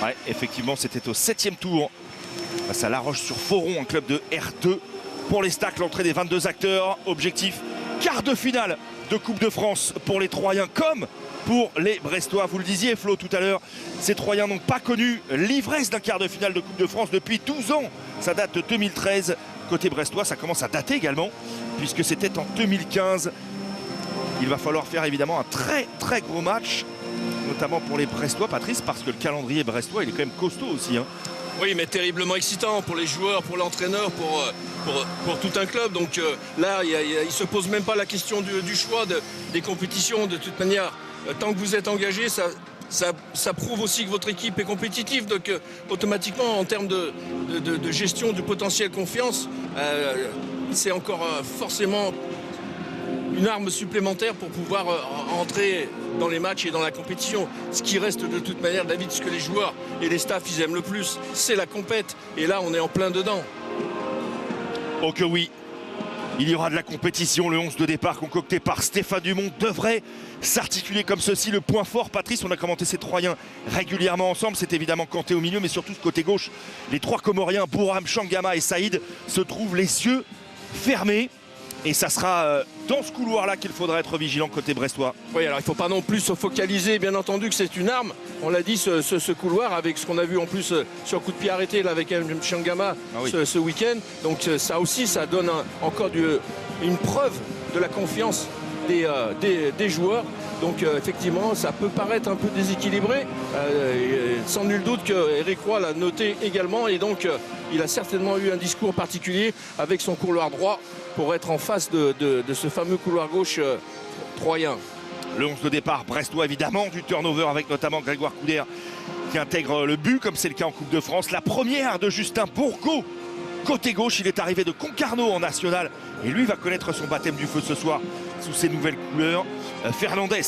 Ouais, effectivement, c'était au 7e tour. Face à La Roche-sur-Foron, un club de R2. Pour les Stacks, l'entrée des 22 acteurs. Objectif, quart de finale de Coupe de France pour les Troyens comme pour les Brestois. Vous le disiez, Flo, tout à l'heure, ces Troyens n'ont pas connu l'ivresse d'un quart de finale de Coupe de France depuis 12 ans. Ça date de 2013. Côté brestois, ça commence à dater également, puisque c'était en 2015. Il va falloir faire évidemment un très gros match, notamment pour les Brestois, Patrice, parce que le calendrier brestois, il est quand même costaud aussi. Hein. Oui, mais terriblement excitant pour les joueurs, pour l'entraîneur, pour tout un club. Donc là, il ne se pose même pas la question du choix des compétitions. De toute manière, tant que vous êtes engagé, ça prouve aussi que votre équipe est compétitive. Donc automatiquement, en termes de gestion du potentiel confiance, c'est encore forcément une arme supplémentaire pour pouvoir entrer dans les matchs et dans la compétition. Ce qui reste de toute manière, David, ce que les joueurs et les staffs ils aiment le plus, c'est la compète. Et là, on est en plein dedans. Oh que oui, il y aura de la compétition. Le 11 de départ concocté par Stéphane Dumont devrait s'articuler comme ceci. Le point fort, Patrice, on a commenté ces Troyens régulièrement ensemble. C'est évidemment Kanté au milieu, mais surtout ce côté gauche. Les trois Comoriens, Bouram, Changama et Saïd, se trouvent les yeux fermés. Et ça sera dans ce couloir-là qu'il faudra être vigilant côté brestois. Oui, alors il ne faut pas non plus se focaliser, bien entendu que c'est une arme. On l'a dit, ce couloir, avec ce qu'on a vu en plus sur coup de pied arrêté là, avec Changama ce week-end. Donc ça aussi, ça donne encore une preuve de la confiance des joueurs. Donc effectivement, ça peut paraître un peu déséquilibré. Sans nul doute que Eric Roy l'a noté également. Et donc, il a certainement eu un discours particulier avec son couloir droit pour être en face de ce fameux couloir gauche troyen. Le 11 de départ brestois, évidemment, du turnover avec notamment Grégoire Couder qui intègre le but, comme c'est le cas en Coupe de France. La première de Justin Bourgault. Côté gauche, il est arrivé de Concarneau en national. Et lui va connaître son baptême du feu ce soir sous ses nouvelles couleurs. Fernandez,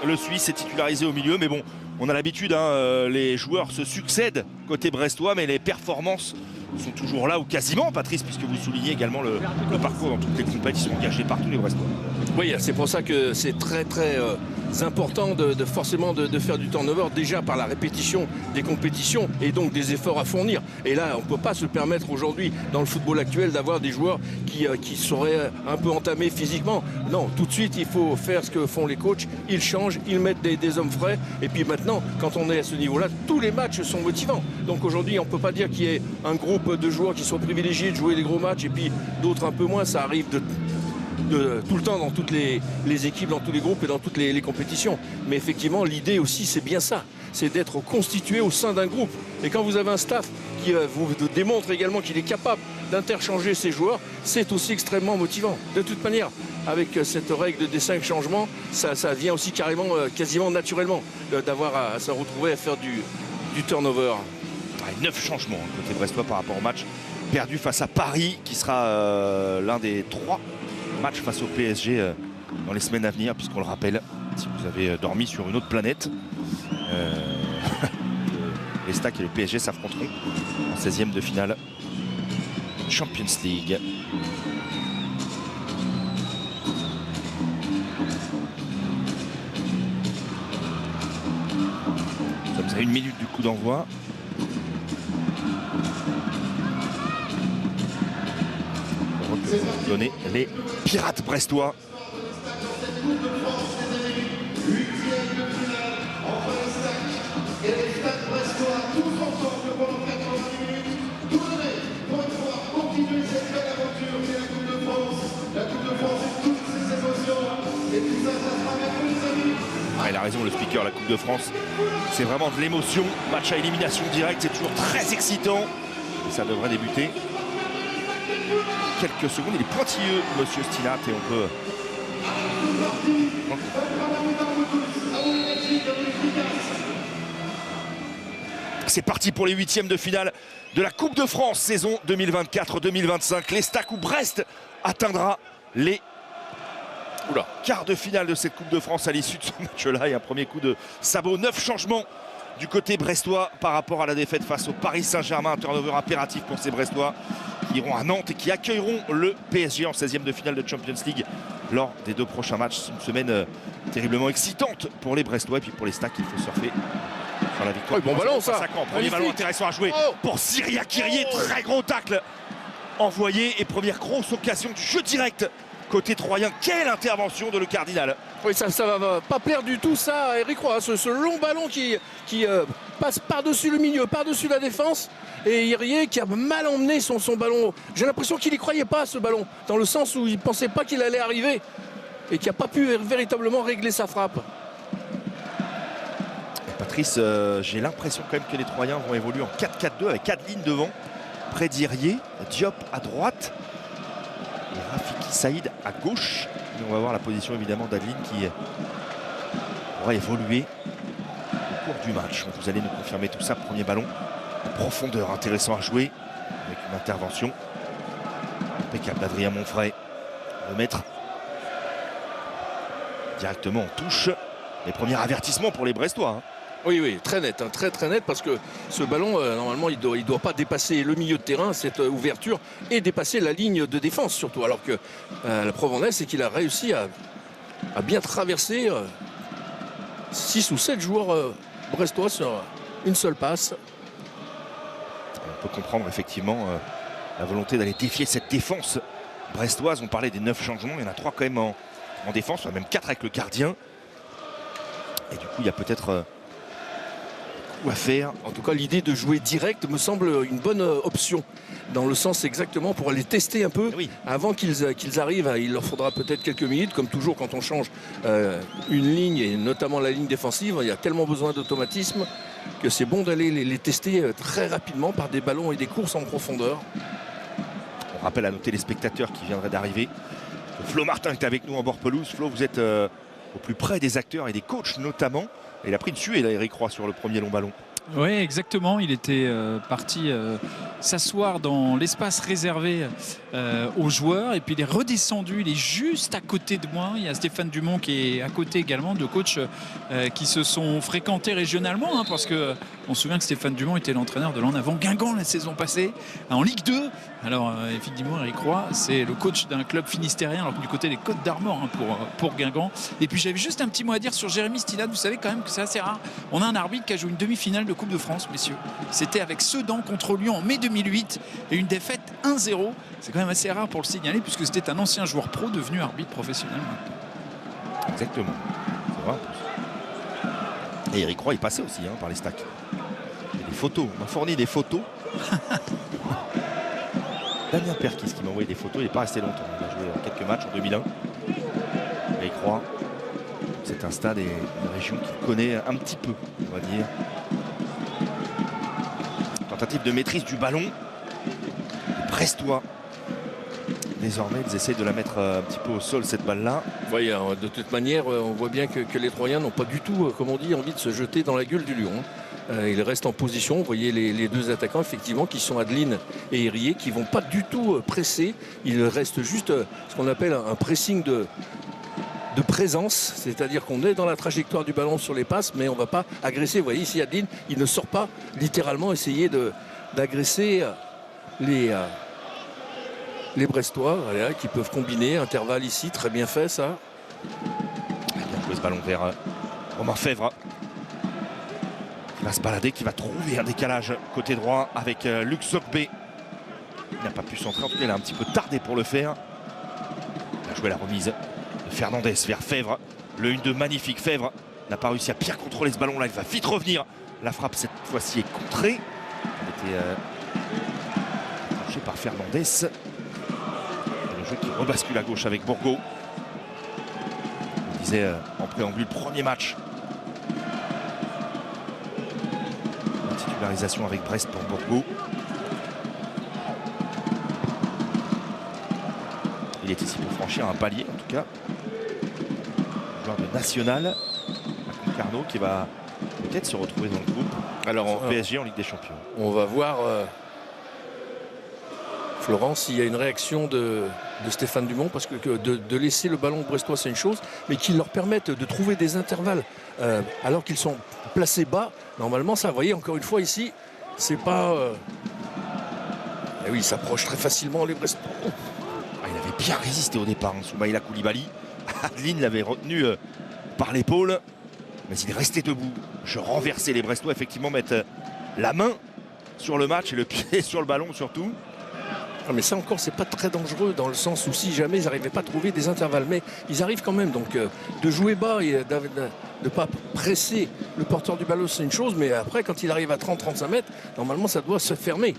le Suisse, est titularisé au milieu. Mais bon, on a l'habitude, hein, les joueurs se succèdent côté brestois, mais les performances sont toujours là ou quasiment, Patrice, puisque vous soulignez également le parcours dans toutes les compétitions engagées par tous les Brestois. Oui, c'est pour ça que c'est très important forcément de faire du turnover déjà par la répétition des compétitions et donc des efforts à fournir. Et là, on ne peut pas se permettre aujourd'hui dans le football actuel d'avoir des joueurs qui seraient un peu entamés physiquement. Non, tout de suite, il faut faire ce que font les coachs. Ils changent, ils mettent des hommes frais. Et puis maintenant, quand on est à ce niveau-là, tous les matchs sont motivants. Donc aujourd'hui, on ne peut pas dire qu'il y ait un groupe de joueurs qui sont privilégiés de jouer des gros matchs et puis d'autres un peu moins. Ça arrive tout le temps dans toutes les équipes, dans tous les groupes et dans toutes les compétitions. Mais effectivement, l'idée aussi, c'est bien ça. C'est d'être constitué au sein d'un groupe. Et quand vous avez un staff qui vous démontre également qu'il est capable d'interchanger ses joueurs, c'est aussi extrêmement motivant. De toute manière, avec cette règle des 5 changements, ça vient aussi quasiment naturellement d'avoir à se retrouver à faire du turnover. 9 changements côté brestois par rapport au match perdu face à Paris, qui sera l'un des 3 matchs face au PSG dans les semaines à venir, puisqu'on le rappelle, si vous avez dormi sur une autre planète, les Stacks et le PSG s'affronteront en 16e de finale Champions League. Nous sommes à 1 minute du coup d'envoi. Donner les Pirates brestois. Ah, il a raison, le speaker, la Coupe de France, c'est vraiment de l'émotion. Match à élimination directe, c'est toujours très excitant. Et ça devrait débuter quelques secondes. Il est pointilleux, monsieur Stinat, et on peut... C'est parti pour les 8e de finale de la Coupe de France saison 2024-2025. Les Stacks où Brest atteindra les quarts de finale de cette Coupe de France à l'issue de ce match-là. Et un premier coup de sabot. 9 changements du côté brestois par rapport à la défaite face au Paris Saint-Germain. Un turnover impératif pour ces Brestois qui iront à Nantes et qui accueilleront le PSG en 16e de finale de Champions League lors des 2 prochains matchs. C'est une semaine terriblement excitante pour les Brestois, et puis pour les Stacks, il faut surfer sur la victoire. Bon ballon ça. Premier ballon intéressant à jouer pour Syria Kyrier. Très gros tacle envoyé et première grosse occasion du jeu direct côté troyen. Quelle intervention de le Cardinal. Oui, ça va pas plaire du tout ça à Eric Roy. Ce long ballon qui passe par-dessus le milieu, par-dessus la défense. Et Kyrier qui a mal emmené son ballon. J'ai l'impression qu'il n'y croyait pas à ce ballon, dans le sens où il ne pensait pas qu'il allait arriver. Et qui n'a pas pu véritablement régler sa frappe. Et Patrice, j'ai l'impression quand même que les Troyens vont évoluer en 4-4-2 avec Adeline devant, près d'Irier, Diop à droite et Rafiki Saïd à gauche. Et on va voir la position évidemment d'Adeline qui pourra évoluer au cours du match. Vous allez nous confirmer tout ça. Premier ballon en profondeur, intéressant à jouer avec une intervention impeccable d'Adrien Monfray. Le maître directement en touche. Les premiers avertissements pour les Brestois. Oui, très net, très net, parce que ce ballon, normalement, il doit pas dépasser le milieu de terrain, cette ouverture, et dépasser la ligne de défense surtout. Alors que la preuve en est, c'est qu'il a réussi à bien traverser 6 ou 7 joueurs brestois sur une seule passe. On peut comprendre effectivement la volonté d'aller défier cette défense brestoise. On parlait des 9 changements, il y en a 3 quand même en défense, même 4 avec le gardien. Et du coup, il y a peut-être coup à faire. En tout cas, l'idée de jouer direct me semble une bonne option. Dans le sens exactement pour aller tester un peu avant qu'ils arrivent. Il leur faudra peut-être quelques minutes. Comme toujours, quand on change une ligne, et notamment la ligne défensive, il y a tellement besoin d'automatisme que c'est bon d'aller les tester très rapidement par des ballons et des courses en profondeur. On rappelle à nos téléspectateurs qui viendraient d'arriver. Flo Martin est avec nous en bord pelouse. Flo, vous êtes au plus près des acteurs et des coachs notamment. Et il a pris une suée, là, Eric Roy, sur le premier long ballon. Oui, exactement. Il était parti s'asseoir dans l'espace réservé aux joueurs. Et puis il est redescendu. Il est juste à côté de moi. Il y a Stéphane Dumont qui est à côté également, de coachs qui se sont fréquentés régionalement. Parce qu'on se souvient que Stéphane Dumont était l'entraîneur de l'En Avant Guingamp la saison passée, en Ligue 2. Alors effectivement, Eric Roy, c'est le coach d'un club finistérien, alors du côté des Côtes d'Armor pour Guingamp. Et puis j'avais juste un petit mot à dire sur Jérémy Stillade. Vous savez quand même que c'est assez rare. On a un arbitre qui a joué une demi-finale de Coupe de France, messieurs. C'était avec Sedan contre Lyon en mai 2008 et une défaite 1-0. C'est quand même assez rare pour le signaler puisque c'était un ancien joueur pro devenu arbitre professionnel maintenant. Exactement. C'est vrai. Et Eric Roy est passé aussi par les stacks. Il y a des photos. On m'a fourni des photos. Damien Perkis qui m'a envoyé des photos. Il n'est pas resté longtemps. Il a joué quelques matchs en 2001. Eric Roy. C'est un stade et une région qu'il connaît un petit peu, on va dire. Tentative de maîtrise du ballon. Les Brestois. Désormais, ils essaient de la mettre un petit peu au sol, cette balle-là. Oui, de toute manière, on voit bien que les Troyens n'ont pas du tout, comme on dit, envie de se jeter dans la gueule du lion. Ils restent en position. Vous voyez les deux attaquants, effectivement, qui sont Adeline et Irier, qui ne vont pas du tout presser. Il reste juste ce qu'on appelle un pressing de présence, c'est-à-dire qu'on est dans la trajectoire du ballon sur les passes, mais on ne va pas agresser. Vous voyez ici, Adeline, il ne sort pas littéralement essayer d'agresser les Brestois, voilà, qui peuvent combiner. Intervalle ici, très bien fait ça. Bien joué ce ballon vers Romain Fèvre. Qui va se balader, qui va trouver un décalage côté droit avec Luc Sokbé. Il n'a pas pu centrer, en tout cas il a un petit peu tardé pour le faire. Il a joué la remise de Fernandez vers Fèvre. Le 1-2 magnifique. Fèvre n'a pas réussi à bien contrôler ce ballon là, il va vite revenir. La frappe cette fois-ci est contrée. Elle était touchée par Fernandez. Le jeu qui rebascule à gauche avec Bourgault. On disait en préambule, premier match. La titularisation avec Brest pour Bourgault. Il est ici pour franchir un palier en tout cas. Joueur de National à Concarneau qui va peut-être se retrouver dans le groupe. Alors PSG en Ligue des Champions. On va voir Florence, s'il y a une réaction de Stéphane Dumont, parce que de laisser le ballon brestois c'est une chose, mais qu'ils leur permettent de trouver des intervalles alors qu'ils sont placés bas. Normalement ça, vous voyez encore une fois ici, c'est pas... Eh oui, il s'approche très facilement les Brestois. Il avait bien résisté au départ, Soumaïla Koulibaly. Adeline l'avait retenu par l'épaule. Mais il restait debout. Je renversais les Brestois, effectivement, mettre la main sur le match et le pied sur le ballon surtout. Ah, mais ça encore, c'est pas très dangereux dans le sens où si jamais ils n'arrivaient pas à trouver des intervalles, mais ils arrivent quand même. Donc de jouer bas et de ne pas presser le porteur du ballon, c'est une chose, mais après, quand il arrive à 30-35 mètres, normalement, ça doit se fermer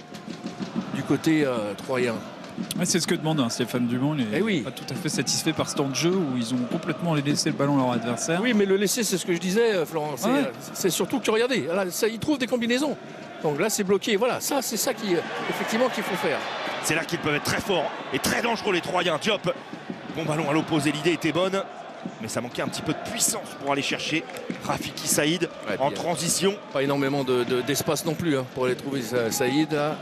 du côté troyen. Ouais, c'est ce que demande Stéphane Dumont. Il n'est pas tout à fait satisfait par ce temps de jeu où ils ont complètement laissé le ballon à leur adversaire. Oui, mais le laisser, c'est ce que je disais, Florent. C'est surtout que regardez, là, ils trouvent des combinaisons. Donc là, c'est bloqué. Voilà, ça, c'est ça effectivement qu'il faut faire. C'est là qu'ils peuvent être très forts et très dangereux les Troyens. Diop, bon ballon à l'opposé, l'idée était bonne, mais ça manquait un petit peu de puissance pour aller chercher Rafiki Saïd en transition. Pas énormément d'espace non plus pour aller trouver Saïd là.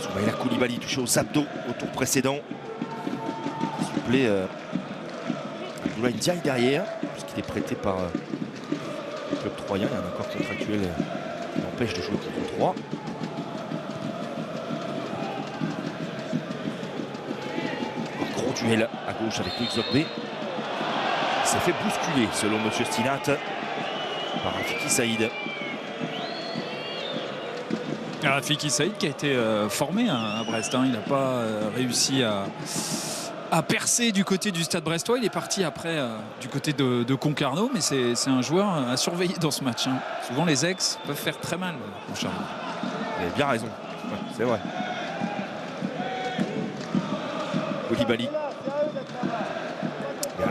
Soumaïla Koulibaly touché aux abdos au tour précédent. S'il vous plaît, Abdoulaye Ndiaye derrière, puisqu'il est prêté par le club troyen. Il y a un accord contractuel qui l'empêche de jouer contre 3. Un gros duel à gauche avec Loïc Zogbe. Il s'est fait bousculer, selon M. Stinat, par Rafiki Saïd. Rafiki Saïd qui a été formé à Brest. Il n'a pas réussi à percer du côté du Stade Brestois. Il est parti après du côté de Concarneau, mais c'est un joueur à surveiller dans ce match. Souvent les ex peuvent faire très mal, mon cher. Vous avez bien raison, c'est vrai. Koulibaly.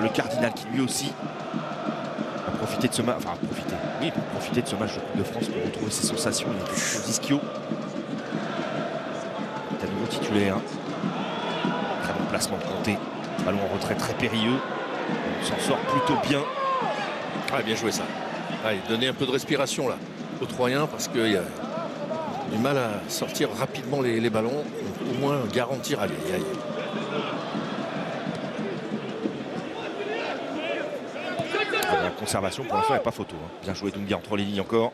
Le Cardinal qui lui aussi a profité de ce match. Enfin, profiter de ce match de Coupe de France pour retrouver ses sensations. Il était sur Ischio. Il est à nouveau titulaire. Très bon placement de Kanté. Ballon en retrait très périlleux. On s'en sort plutôt bien. Ah, bien joué ça. Allez, donner un peu de respiration là aux Troyens parce qu'il y a du mal à sortir rapidement les ballons. Donc, au moins garantir. Allez. La conservation pour l'instant il n'y a pas photo. Bien joué Doumbia entre les lignes encore.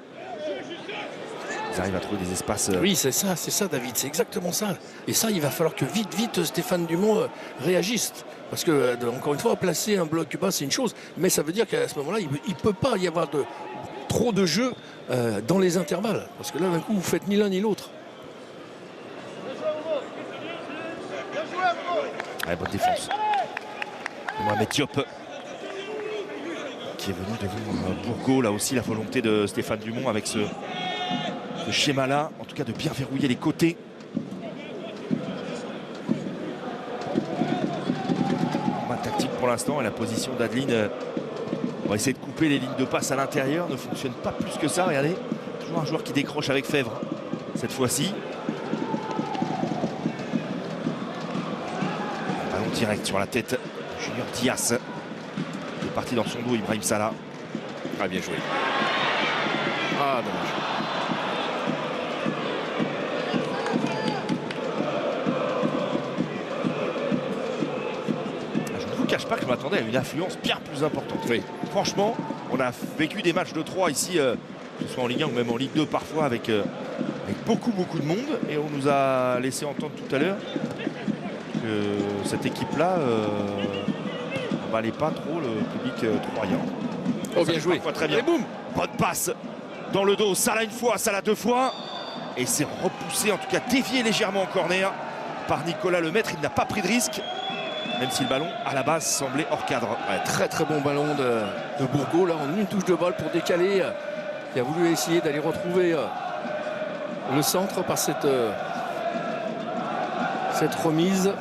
Ils arrivent à trouver des espaces. Oui, c'est ça David, c'est exactement ça. Et ça, il va falloir que vite Stéphane Dumont réagisse. Parce que, encore une fois, placer un bloc bas, c'est une chose. Mais ça veut dire qu'à ce moment-là, il ne peut pas y avoir trop de jeu dans les intervalles. Parce que là, d'un coup, vous faites ni l'un ni l'autre. Ouais, bonne défense. Mohamed Diop qui est venu devant Bourgault. Là aussi, la volonté de Stéphane Dumont avec ce schéma-là, en tout cas de bien verrouiller les côtés. Pas tactique pour l'instant et la position d'Adeline. On va essayer de couper les lignes de passe à l'intérieur. Ne fonctionne pas plus que ça. Regardez, toujours un joueur qui décroche avec Fèvre cette fois-ci. Ballon direct sur la tête de Junior Dias. Il est parti dans son dos, Ibrahim Salah. Ah, bien joué. Ah, dommage. Je ne vous cache pas que je m'attendais à une affluence bien plus importante. Oui. Franchement, on a vécu des matchs de 3 ici, que ce soit en Ligue 1 ou même en Ligue 2 parfois, avec beaucoup de monde. Et on nous a laissé entendre tout à l'heure que cette équipe-là n'emballait pas trop le public troyen. Oh, bien joué. Très bien. Et boum, bonne passe dans le dos. Salah une fois, Salah deux fois. Et c'est repoussé, en tout cas dévié légèrement en corner par Nicolas Lemaître. Il n'a pas pris de risque, même si le ballon à la base semblait hors cadre. Ouais, très bon ballon de Bourgault là en une touche de balle pour décaler. Qui a voulu essayer d'aller retrouver le centre par cette remise.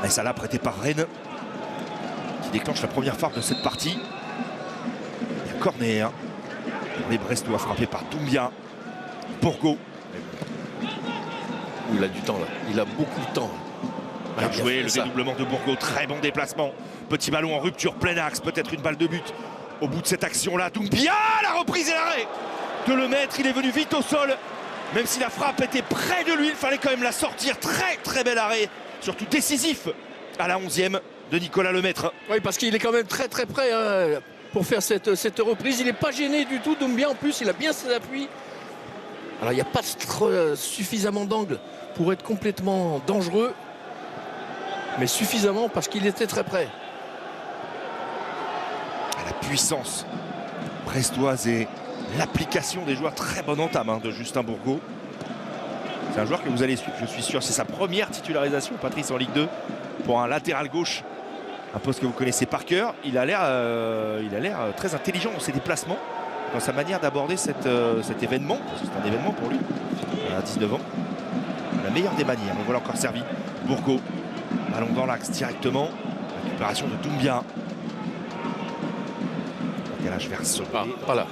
Et Salah prêté par Rennes qui déclenche la première frappe de cette partie. Il y a corner pour les Brestois frappé par Doumbia. Bourgault. Il a du temps là. Il a beaucoup de temps. Bien joué, le dédoublement de Bourgault. Très bon déplacement. Petit ballon en rupture, plein axe. Peut-être une balle de but au bout de cette action-là. Doumbia, la reprise et l'arrêt de Lemaître. Il est venu vite au sol. Même si la frappe était près de lui, il fallait quand même la sortir. Très bel arrêt. Surtout décisif à la 11e de Nicolas Lemaître. Oui, parce qu'il est quand même très près pour faire cette reprise. Il n'est pas gêné du tout. Doumbia en plus, il a bien ses appuis. Alors il n'y a pas suffisamment d'angle pour être complètement dangereux, mais suffisamment parce qu'il était très près. La puissance brestoise et l'application des joueurs, très bonne entame de Justin Bourgault. C'est un joueur que vous allez suivre, je suis sûr. C'est sa première titularisation, Patrice, en Ligue 2 pour un latéral gauche, un poste que vous connaissez par cœur. Il a l'air très intelligent dans ses déplacements, dans sa manière d'aborder cet événement, parce que c'est un événement pour lui, à 19 ans. La meilleure des manières. On voit encore servi. Bourgault, ballon dans l'axe directement. Récupération de Doumbia. Décalage vers Soblé. Voilà.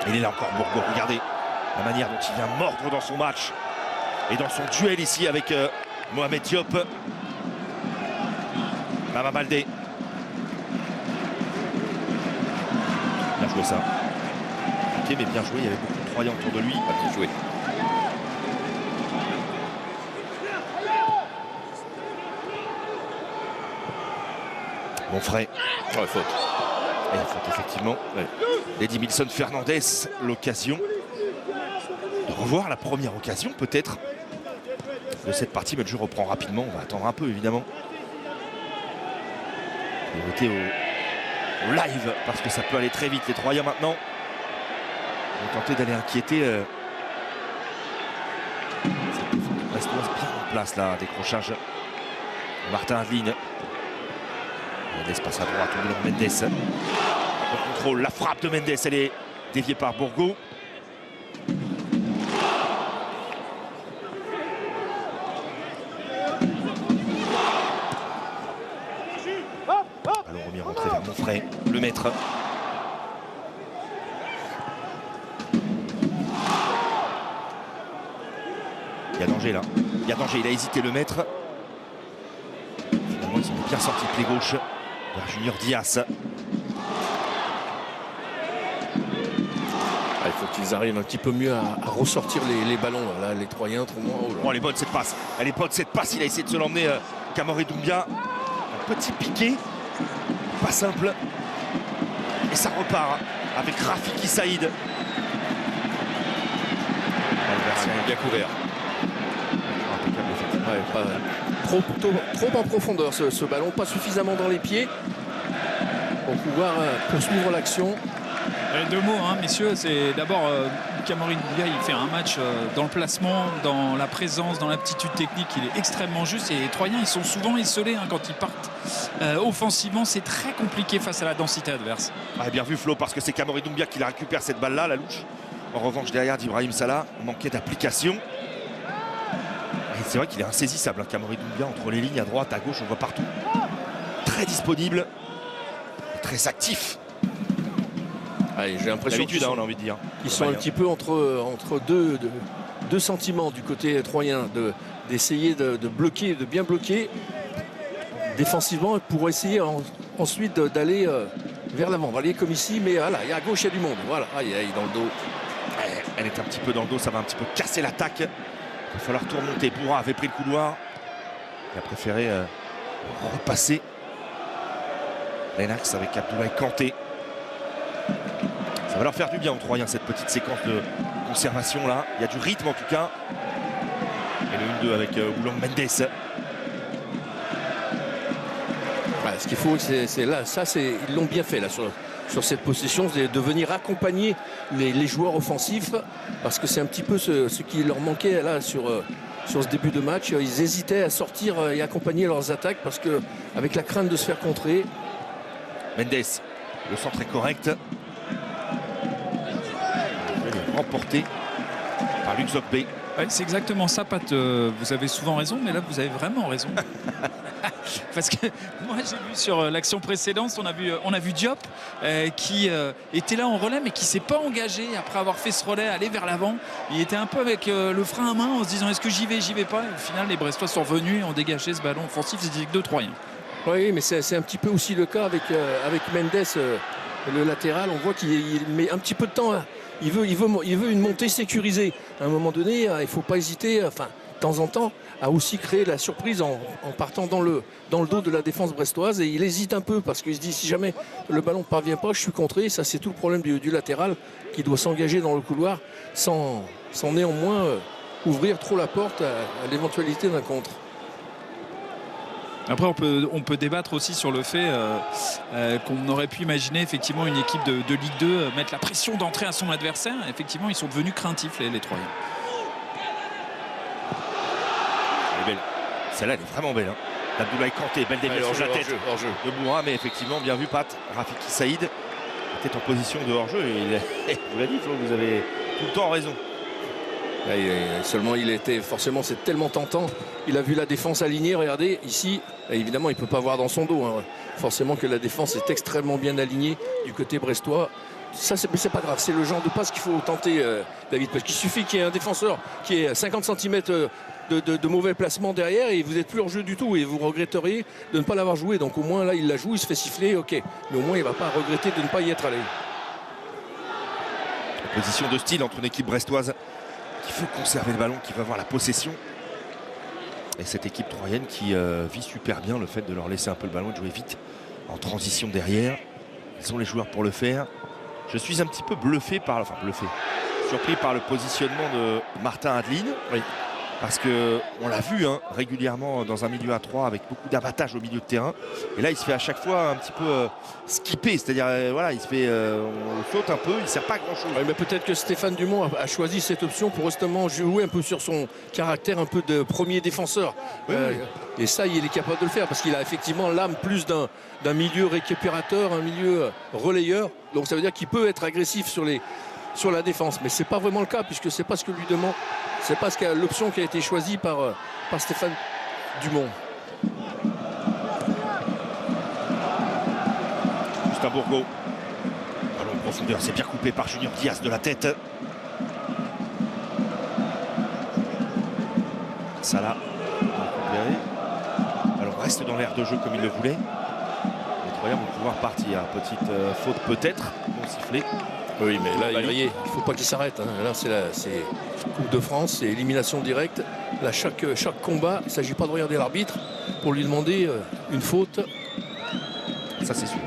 Il est là encore, Bourgault. Regardez la manière dont il vient mordre dans son match et dans son duel ici avec Mohamed Diop. Mama Baldé. Bien joué ça. Ok, mais bien joué. Il y avait beaucoup de Troyens autour de lui. Pas bien joué. Monfray. Ouais, faute. Et la faute, effectivement. Ouais. Edimilson Fernandez, l'occasion de revoir la première occasion peut-être de cette partie, mais le jeu reprend rapidement. On va attendre un peu évidemment. Priorité au live parce que ça peut aller très vite. Les Troyens maintenant vont tenter d'aller inquiéter cette défense brestoise bien en place là. Décrochage Martin Adeline. Mendes passe à droite, Mendes. On contrôle la frappe de Mendes, elle est déviée par Bourgault. Ballon remis rentré vers Monfray, le maître. Il y a danger là, il y a danger, il a hésité le maître. Finalement ils sont bien sortis de pied gauche vers Junior Dias. Il faut qu'ils arrivent un petit peu mieux à ressortir les ballons. Là, les Troyens, trop moins. Oh, elle est bonne cette passe. Elle est bonne cette passe. Il a essayé de se l'emmener, Kamori Doumbia. Un petit piqué. Pas simple. Et ça repart avec Rafiki Saïd. Bien couvert. Ouais, trop en profondeur ce ballon. Pas suffisamment dans les pieds pour pouvoir poursuivre l'action. Deux mots, hein, messieurs. C'est d'abord Kamori Doumbia, il fait un match dans le placement, dans la présence, dans l'aptitude technique. Il est extrêmement juste. Et les Troyens, ils sont souvent esselés quand ils partent offensivement. C'est très compliqué face à la densité adverse. Ah, bien vu Flo, parce que c'est Kamori Doumbia qui la récupère cette balle-là, la louche. En revanche, derrière d'Ibrahim Salah, manquait d'application. C'est vrai qu'il est insaisissable, hein, Kamori Doumbia, entre les lignes à droite, à gauche, on voit partout. Très disponible, très actif. J'ai l'impression qu'ils on a envie de dire. Ils sont un petit peu entre deux sentiments du côté troyen, d'essayer de bloquer, de bien bloquer défensivement pour essayer ensuite d'aller vers l'avant. On va aller comme ici, mais voilà, à gauche il y a du monde. Voilà, aïe, dans le dos. Elle est un petit peu dans le dos, ça va un petit peu casser l'attaque. Il va falloir tout remonter. Bourra avait pris le couloir. Il a préféré repasser. Lennox avec Abdoulaye Kanté. Ça va leur faire du bien aux Troyens, cette petite séquence de conservation là. Il y a du rythme en tout cas. Et le 1-2 avec Oulang Mendes. Ce qu'il faut, c'est là, ils l'ont bien fait là sur cette possession, de venir accompagner les joueurs offensifs, parce que c'est un petit peu ce qui leur manquait là sur ce début de match. Ils hésitaient à sortir et accompagner leurs attaques parce que avec la crainte de se faire contrer. Mendes, le centre est correct. Remporté par Luc Zogbe. Ouais, c'est exactement ça, Pat. Vous avez souvent raison, mais là, vous avez vraiment raison. Parce que moi, j'ai vu sur l'action précédente, on a vu Diop qui était là en relais, mais qui ne s'est pas engagé après avoir fait ce relais, aller vers l'avant. Il était un peu avec le frein à main en se disant est-ce que j'y vais pas. Et au final, les Brestois sont revenus et ont dégagé ce ballon offensif. C'était que 2 Troyens. Oui, mais c'est un petit peu aussi le cas avec Mendes, le latéral. On voit qu'il met un petit peu de temps. Il veut une montée sécurisée. À un moment donné, il ne faut pas hésiter. Enfin, temps en temps, a aussi créé la surprise en partant dans le dos de la défense brestoise. Et il hésite un peu parce qu'il se dit si jamais le ballon ne parvient pas, je suis contré. Ça, c'est tout le problème du latéral qui doit s'engager dans le couloir sans néanmoins ouvrir trop la porte à l'éventualité d'un contre. Après, on peut débattre aussi sur le fait qu'on aurait pu imaginer effectivement une équipe de Ligue 2 mettre la pression d'entrée à son adversaire. Effectivement, ils sont devenus craintifs, les Troyens. Elle est belle. Celle-là, elle est vraiment belle. Hein. Abdoulaye Kanté, belle déviation de la tête de Bourra, mais effectivement, bien vu, Pat. Rafiki Saïd était en position de hors-jeu. Et vous l'avez dit, Flo, vous avez tout le temps raison. Seulement, forcément, c'est tellement tentant. Il a vu la défense alignée. Regardez, ici, évidemment, il ne peut pas voir dans son dos. Hein. Forcément que la défense est extrêmement bien alignée du côté brestois. Ça, mais c'est pas grave. C'est le genre de passe qu'il faut tenter, David. Parce qu'il suffit qu'il y ait un défenseur qui ait 50 cm de mauvais placement derrière et vous n'êtes plus hors jeu du tout. Et vous regretteriez de ne pas l'avoir joué. Donc au moins, là, il la joue, il se fait siffler. OK. Mais au moins, il ne va pas regretter de ne pas y être allé. Position de style entre une équipe brestoise qui veut conserver le ballon, qui va avoir la possession. Et cette équipe troyenne qui vit super bien le fait de leur laisser un peu le ballon et de jouer vite en transition derrière. Ils sont les joueurs pour le faire. Je suis un petit peu surpris par le positionnement de Martin Adeline. Oui. Parce qu'on l'a vu régulièrement dans un milieu à 3 avec beaucoup d'abattage au milieu de terrain. Et là, il se fait à chaque fois un petit peu skipper. C'est-à-dire, voilà, il se fait, on saute un peu, il ne sert pas à grand-chose. Oui, mais peut-être que Stéphane Dumont a choisi cette option pour justement jouer un peu sur son caractère un peu de premier défenseur. Oui. Et ça, il est capable de le faire parce qu'il a effectivement l'âme plus d'un milieu récupérateur, un milieu relayeur. Donc ça veut dire qu'il peut être agressif sur la défense. Mais ce n'est pas vraiment le cas puisque c'est pas ce que lui demande. C'est pas l'option qui a été choisie par Stéphane Dumont. Juste à Bourgo. Ballon en profondeur, c'est bien coupé par Junior Diaz de la tête. Salah. Alors reste dans l'air de jeu comme il le voulait. Les Troyens vont pouvoir partir. Petite faute peut-être. Bon sifflet. Oui, mais là, il ne faut pas qu'il s'arrête. Hein. Là, c'est Coupe de France, c'est élimination directe. Là, chaque combat, il ne s'agit pas de regarder l'arbitre pour lui demander une faute. Ça, c'est sûr.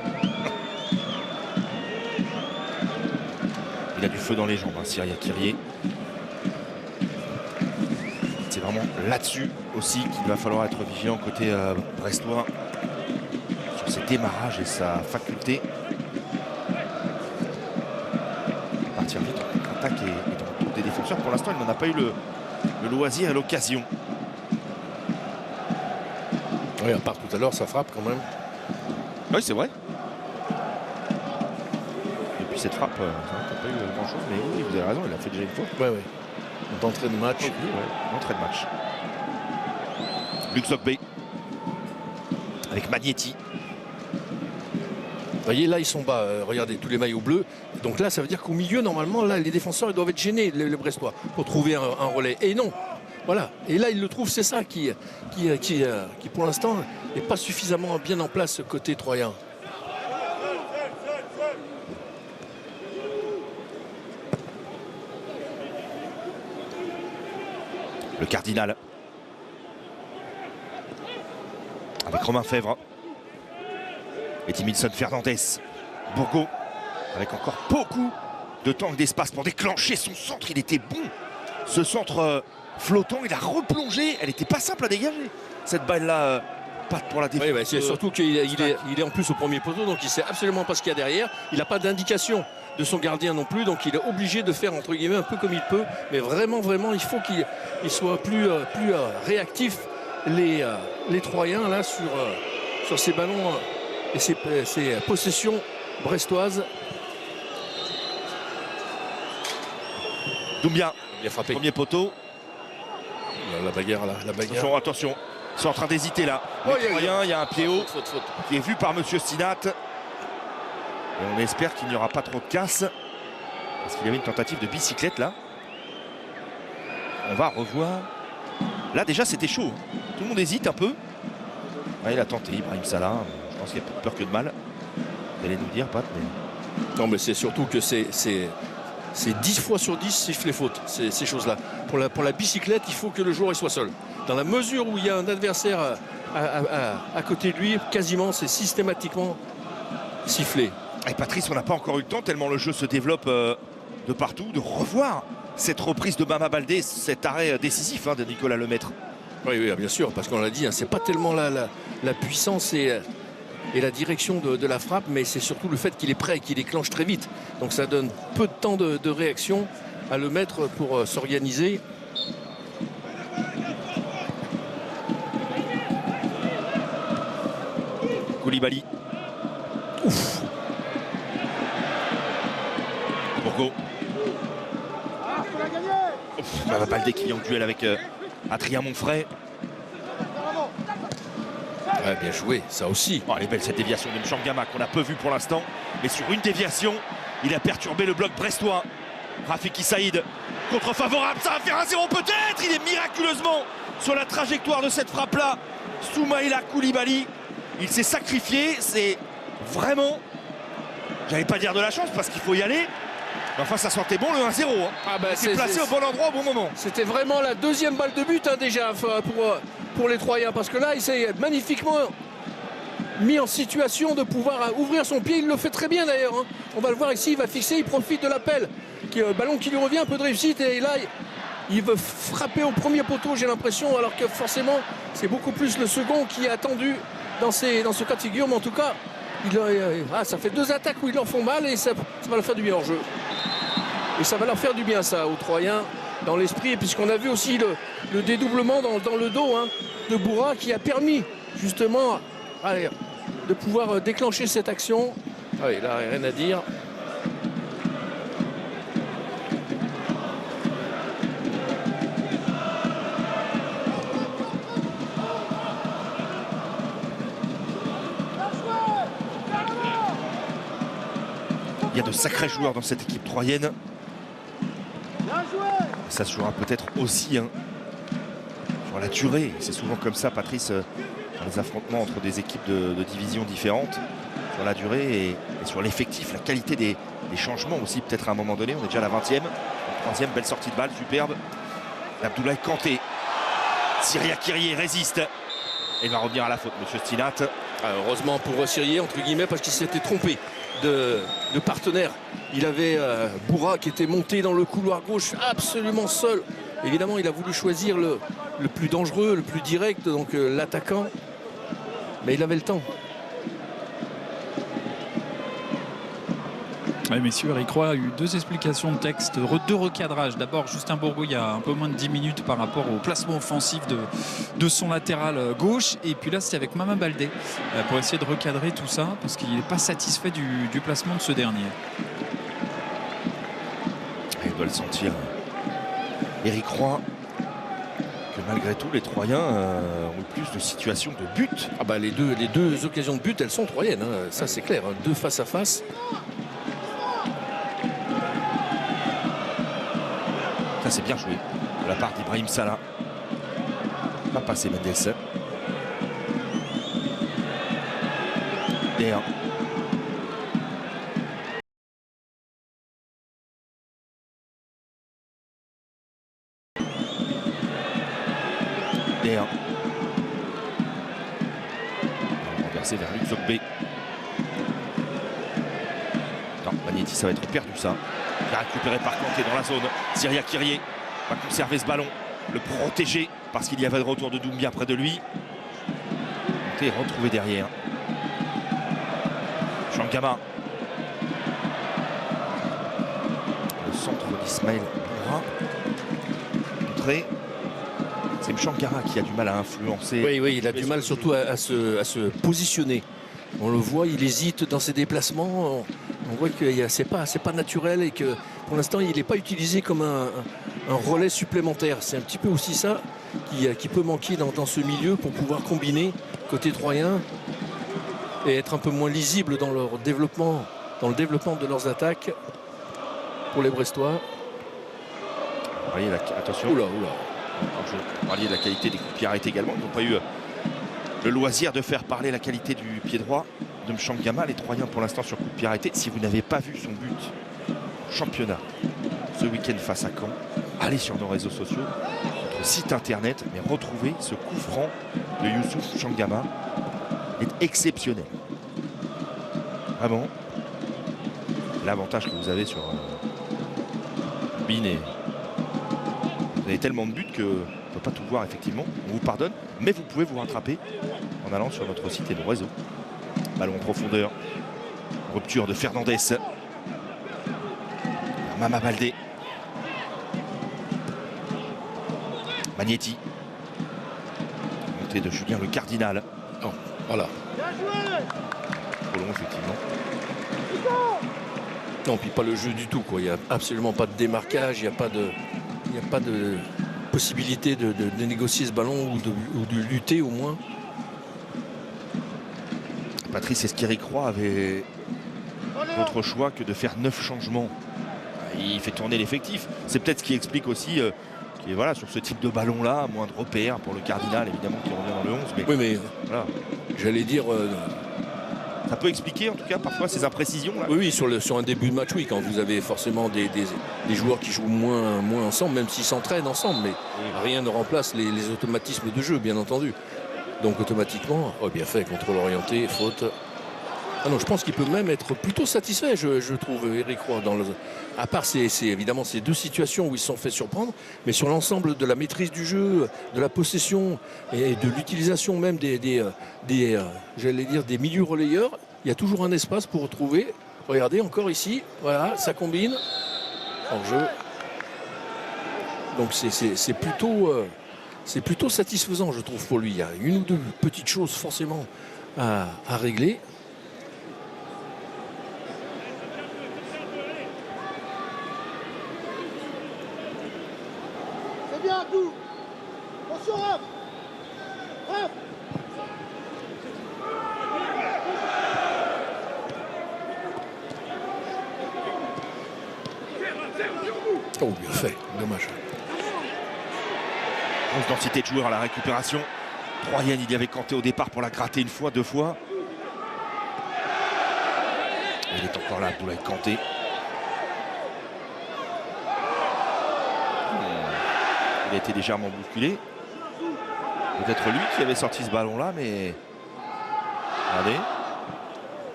Il a du feu dans les jambes, Syria Kyrier. C'est vraiment là-dessus aussi qu'il va falloir être vigilant côté brestois sur ses démarrages et sa faculté. Partir vite en contre-attaque et dans le tour des défenseurs. Pour l'instant, il n'en a pas eu le loisir et l'occasion. Oui, à part tout à l'heure, ça frappe quand même. Oui, c'est vrai. Depuis cette frappe, il n'a pas eu grand-chose. Mais oui, vous avez raison, il a fait déjà une fois. Oui, oui. D'entrée de match. Oui, ouais, d'entrée de match. Luc Zogbé avec Magnetti. Vous voyez, là, ils sont bas. Regardez, tous les maillots bleus. Donc là, ça veut dire qu'au milieu, normalement, là, les défenseurs ils doivent être gênés, les Brestois, pour trouver un relais. Et non. Voilà. Et là, ils le trouvent. C'est ça qui pour l'instant, n'est pas suffisamment bien en place côté troyen. Le Cardinal. Avec Romain Fèvre. Et Timilson Fernandez. Bourgo. Avec encore beaucoup de temps et d'espace pour déclencher son centre. Il était bon. Ce centre flottant, il a replongé. Elle n'était pas simple à dégager. Cette balle-là, pas pour la défense. Oui, c'est surtout qu'il est en plus au premier poteau. Donc il ne sait absolument pas ce qu'il y a derrière. Il n'a pas d'indication de son gardien non plus. Donc il est obligé de faire, entre guillemets, un peu comme il peut. Mais vraiment, vraiment, il faut qu'il soit plus réactif. Les Troyens, là, sur ces ballons et ces possessions brestoises. Doumbia, il a frappé. Premier poteau. La bagarre, là. La bagarre. Attention. Ils sont en train d'hésiter, là. Les Troyens, il y a un pied haut qui est vu par Monsieur Stinat. Et on espère qu'il n'y aura pas trop de casse. Parce qu'il y avait une tentative de bicyclette, là. On va revoir. Là, déjà, c'était chaud. Tout le monde hésite un peu. Ouais, il a tenté, Ibrahim Salah. Je pense qu'il y a plus de peur que de mal. Vous allez nous dire, Pat. Mais... Non, mais c'est surtout que c'est c'est 10 fois sur 10 siffler faute, ces choses-là. Pour la bicyclette, il faut que le joueur il soit seul. Dans la mesure où il y a un adversaire à côté de lui, quasiment, c'est systématiquement sifflé. Et Patrice, on n'a pas encore eu le temps, tellement le jeu se développe de partout, de revoir cette reprise de Mama Baldé, cet arrêt décisif de Nicolas Lemaître. Oui, bien sûr, parce qu'on l'a dit, c'est pas tellement la puissance et la direction de la frappe, mais c'est surtout le fait qu'il est prêt et qu'il déclenche très vite. Donc ça donne peu de temps de réaction à Lemaître pour s'organiser. Koulibaly. Ouf. Bourgo. Mama Baldé qui est en duel avec Adrien Monfray. Ouais, bien joué, ça aussi. Oh, elle est belle cette déviation de Mchangama qu'on a peu vu pour l'instant. Mais sur une déviation, il a perturbé le bloc brestois. Rafiki Saïd, contre favorable, ça va faire 1-0 peut-être. Il est miraculeusement sur la trajectoire de cette frappe-là. Soumaïla Koulibaly, il s'est sacrifié. C'est vraiment, j'allais pas dire de la chance parce qu'il faut y aller. Mais enfin, ça sentait bon le 1-0. C'est placé au bon endroit au bon moment. C'était vraiment la deuxième balle de but déjà pour les Troyens. Parce que là, il s'est magnifiquement mis en situation de pouvoir ouvrir son pied. Il le fait très bien d'ailleurs. On va le voir ici, il va fixer, il profite de l'appel. Ballon qui lui revient, un peu de réussite. Et là, il veut frapper au premier poteau, j'ai l'impression. Alors que forcément, c'est beaucoup plus le second qui est attendu dans ce cas de figure. Mais en tout cas, ça fait 2 attaques où ils leur font mal et ça va leur faire du bien en jeu. Et ça va leur faire du bien ça aux Troyens dans l'esprit, puisqu'on a vu aussi le dédoublement dans le dos de Boura qui a permis justement de pouvoir déclencher cette action. Ah oui, là rien à dire. Il y a de sacrés joueurs dans cette équipe troyenne. Ça se jouera peut-être aussi sur la durée. C'est souvent comme ça, Patrice, dans les affrontements entre des équipes de divisions différentes. Sur la durée et sur l'effectif, la qualité des changements aussi, peut-être à un moment donné. On est déjà à la 20e. 3e, belle sortie de balle, superbe. Abdoulaye Kanté. Syria Kirié résiste. Et il va revenir à la faute, monsieur Stinat. Heureusement pour Syrier, entre guillemets, parce qu'il s'était trompé de partenaire. Il avait Boura qui était monté dans le couloir gauche absolument seul. Évidemment, il a voulu choisir le plus dangereux, le plus direct, donc l'attaquant. Mais il avait le temps. Oui, messieurs, Eric Roy a eu 2 explications de texte, 2 recadrages. D'abord, Justin Bourgo, il y a un peu moins de 10 minutes par rapport au placement offensif de son latéral gauche. Et puis là, c'était avec Mama Baldé pour essayer de recadrer tout ça, parce qu'il n'est pas satisfait du placement de ce dernier. Il doit le sentir, Eric Roy, que malgré tout, les Troyens ont eu plus de situations de but. Les deux occasions de but, elles sont troyennes, ça c'est clair. 2 face à face. Ça, c'est bien joué de la part d'Ibrahim Salah. Pas passé Mendes. D1. D1. Renversé vers Luc Zogbe. Non, Magnetti, ça va être perdu ça. Il a récupéré par Kanté dans la zone. Syria Kirié va conserver ce ballon, le protéger parce qu'il y avait le retour de Doumbia près de lui. Kanté est retrouvé derrière. Mchangama. Le centre d'Ismaël Boura. Montré. C'est Mchangama qui a du mal à influencer. Oui, il a du mal surtout à se positionner. On le voit, il hésite dans ses déplacements. On voit que c'est pas naturel et que pour l'instant il n'est pas utilisé comme un relais supplémentaire. C'est un petit peu aussi ça qui peut manquer dans ce milieu pour pouvoir combiner côté troyen et être un peu moins lisible dans leur développement, dans le développement de leurs attaques pour les Brestois. Voyez attention. Oula. Je parlais de la qualité des coups de pied arrêtés également. Ils n'ont pas eu le loisir de faire parler la qualité du pied droit de Mchangama. Les Troyens pour l'instant sur coup de pied arrêté. Si vous n'avez pas vu son but championnat ce week-end face à Caen. Allez sur nos réseaux sociaux, notre site internet, mais retrouvez ce coup franc de Youssouf Changama. Il est exceptionnel. Vraiment, l'avantage que vous avez sur Binet. Vous avez tellement de buts qu'on ne peut pas tout voir effectivement. On vous pardonne, mais vous pouvez vous rattraper en allant sur notre site et nos réseaux. Ballon en profondeur. Rupture de Fernandez. Mama Baldé. Magnetti. Montée de Julien Le Cardinal. Oh, voilà. Trop long effectivement. Non, puis pas le jeu du tout, quoi. Il n'y a absolument pas de démarquage, il n'y a pas de possibilité de négocier ce ballon ou de lutter au moins. Patrice Esquiricroix avait d'autre choix que de faire 9 changements. Il fait tourner l'effectif. C'est peut-être ce qui explique aussi voilà, sur ce type de ballon-là, moins de repères pour le Cardinal, évidemment, qui revient dans le 11. Mais, oui, mais voilà. J'allais dire... ça peut expliquer, en tout cas, parfois ces imprécisions. Là. Oui, sur un début de match, oui, quand vous avez forcément des joueurs qui jouent moins ensemble, même s'ils s'entraînent ensemble, mais rien ne remplace les automatismes de jeu, bien entendu. Donc automatiquement, oh, bien fait, contrôle orienté, faute. Ah non, je pense qu'il peut même être plutôt satisfait, je trouve, Eric Roy. À part évidemment ces deux situations où ils se sont fait surprendre, mais sur l'ensemble de la maîtrise du jeu, de la possession et de l'utilisation même j'allais dire, des milieux relayeurs, il y a toujours un espace pour retrouver. Regardez, encore ici, voilà, ça combine en jeu. Donc c'est plutôt satisfaisant, je trouve, pour lui. Il y a une ou deux petites choses forcément à régler. C'est bien, tout. Attention, Raph. Raph. Oh, bien fait, dommage. Grosse densité de joueurs à la récupération. Troyenne, il y avait Kanté au départ pour la gratter une fois, deux fois. Il est encore là, Abdoulaye Kanté. Il a été légèrement bousculé. Peut-être lui qui avait sorti ce ballon-là, mais... Regardez.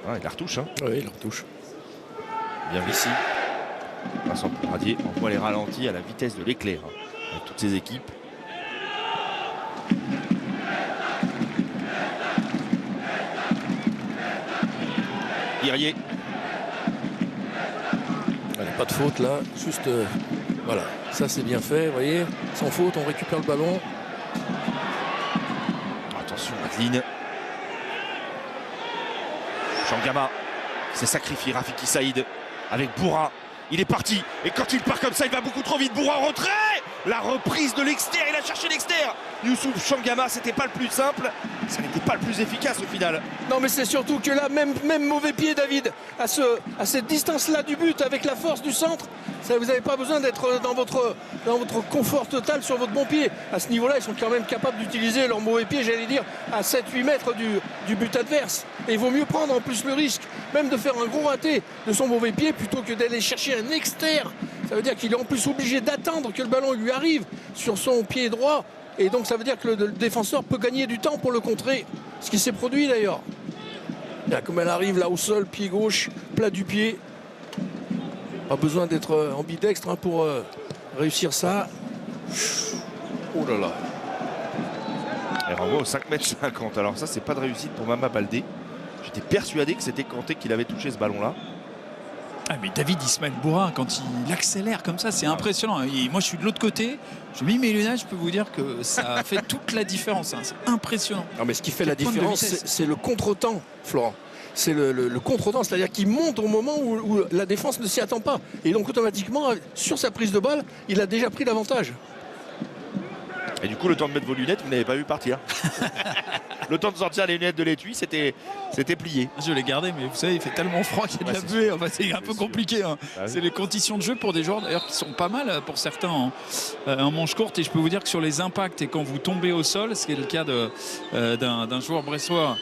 Ah, il la retouche. Hein. Oui, il la retouche. Bien vu ici. Vincent Poiradier envoie les ralentis à la vitesse de l'éclair. Hein, avec toutes ses équipes. Guerrier. Allez, pas de faute là, juste voilà, ça c'est bien fait, vous voyez, sans faute, on récupère le ballon. Attention, Madeline. Changama s'est sacrifié, Rafiki Saïd avec Boura. Il est parti, et quand il part comme ça, il va beaucoup trop vite. Boura en retrait. La reprise de l'extérieur, il a cherché l'extérieur. Youssouf Changama, c'était pas le plus simple, ça n'était pas le plus efficace au final. Non, mais c'est surtout que là, même mauvais pied, David, à cette distance-là du but, avec la force du centre, ça, vous n'avez pas besoin d'être dans votre confort total sur votre bon pied. À ce niveau-là, ils sont quand même capables d'utiliser leur mauvais pied, j'allais dire, à 7-8 mètres du but adverse. Et il vaut mieux prendre en plus le risque, même de faire un gros raté de son mauvais pied, plutôt que d'aller chercher un externe. Ça veut dire qu'il est en plus obligé d'attendre que le ballon lui arrive sur son pied droit. Et donc ça veut dire que le défenseur peut gagner du temps pour le contrer. Ce qui s'est produit d'ailleurs. Comme elle arrive là au sol, pied gauche, plat du pied. Pas besoin d'être ambidextre pour réussir ça. Oh là là. Elle renvoie au 5,50 m. Alors ça, c'est pas de réussite pour Mama Baldé. J'étais persuadé que c'était Kanté qui avait touché ce ballon-là. Ah mais David Ismaël Boura, quand il accélère comme ça, c'est impressionnant. Et moi, je suis de l'autre côté. Je mets mes lunettes, je peux vous dire que ça fait toute la différence. Hein. C'est impressionnant. Non, mais ce qui fait la différence, c'est le contre-temps, Florent. C'est le contre-temps, c'est-à-dire qu'il monte au moment où la défense ne s'y attend pas. Et donc automatiquement, sur sa prise de balle, il a déjà pris l'avantage. Et du coup, le temps de mettre vos lunettes, vous n'avez pas vu partir. Le temps de sortir les lunettes de l'étui, c'était plié. Je l'ai gardé, mais vous savez, il fait tellement froid qu'il y a de la buée. Enfin, c'est un peu compliqué. Hein. Ah oui. C'est les conditions de jeu pour des joueurs d'ailleurs qui sont pas mal pour certains en manche courte. Et je peux vous dire que sur les impacts et quand vous tombez au sol, ce qui est le cas d'un joueur bressois.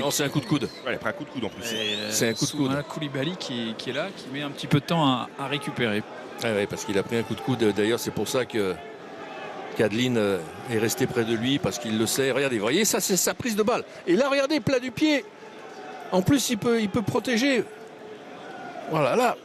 Non, c'est un coup de coude. Ouais, après un coup de coude en plus. C'est un coup de coude. Koulibaly qui est là, qui met un petit peu de temps à récupérer. Ah ouais, parce qu'il a pris un coup de coude. D'ailleurs, c'est pour ça que qu'Adeline est resté près de lui, parce qu'il le sait. Regardez, vous voyez, ça c'est sa prise de balle. Et là, regardez, plat du pied. En plus, il peut protéger. Voilà, là.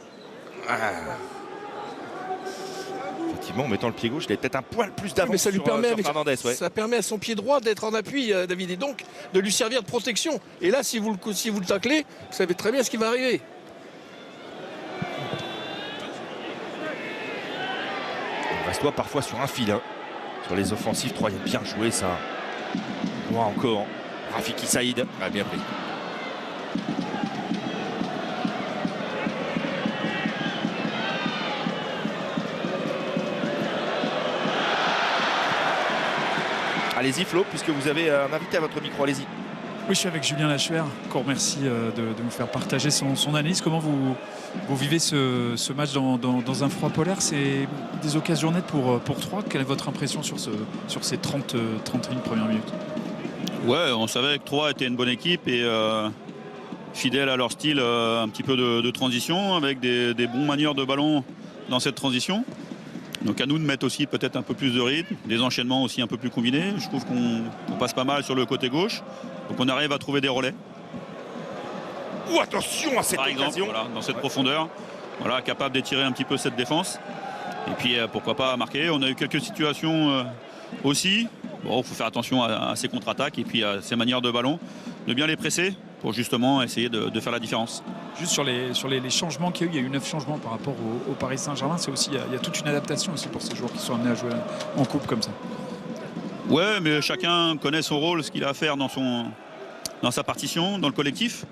Effectivement, en mettant le pied gauche, il a peut-être un poil plus d'avance. Mais ça lui sur, permet, sur avec, Fernandez, ouais. ça permet à son pied droit d'être en appui, David, et donc de lui servir de protection. Et là, si vous le taclez, vous savez très bien ce qui va arriver. Brestois parfois sur un fil. Hein. Sur les offensives, Troyes bien joué ça. Loin encore. Rafiki Saïd. Ah, bien pris. Allez-y Flo, puisque vous avez un invité à votre micro, allez-y. Oui, je suis avec Julien Lachuer. Encore merci de nous faire partager son analyse. Comment vous vivez ce match dans un froid polaire? C'est des occasions nettes pour Troyes. Quelle est votre impression sur ces 31 premières minutes? Ouais, on savait que Troyes était une bonne équipe et fidèle à leur style, un petit peu de transition, avec des bons manieurs de ballon dans cette transition. Donc à nous de mettre aussi peut-être un peu plus de rythme, des enchaînements aussi un peu plus combinés. Je trouve qu'on passe pas mal sur le côté gauche. Donc on arrive à trouver des relais. Ouh, attention à cette Par exemple, occasion. voilà, dans cette profondeur, voilà, capable d'étirer un petit peu cette défense. Et puis pourquoi pas marquer. On a eu quelques situations aussi. Bon, il faut faire attention à ces contre-attaques et puis à ces manières de ballon, de bien les presser pour justement essayer de faire la différence. Juste sur les changements qu'il y a eu, il y a eu 9 changements par rapport au Paris Saint-Germain. C'est aussi, il y a toute une adaptation aussi pour ces joueurs qui sont amenés à jouer en coupe comme ça. Ouais, mais chacun connaît son rôle, ce qu'il a à faire dans sa partition, dans le collectif.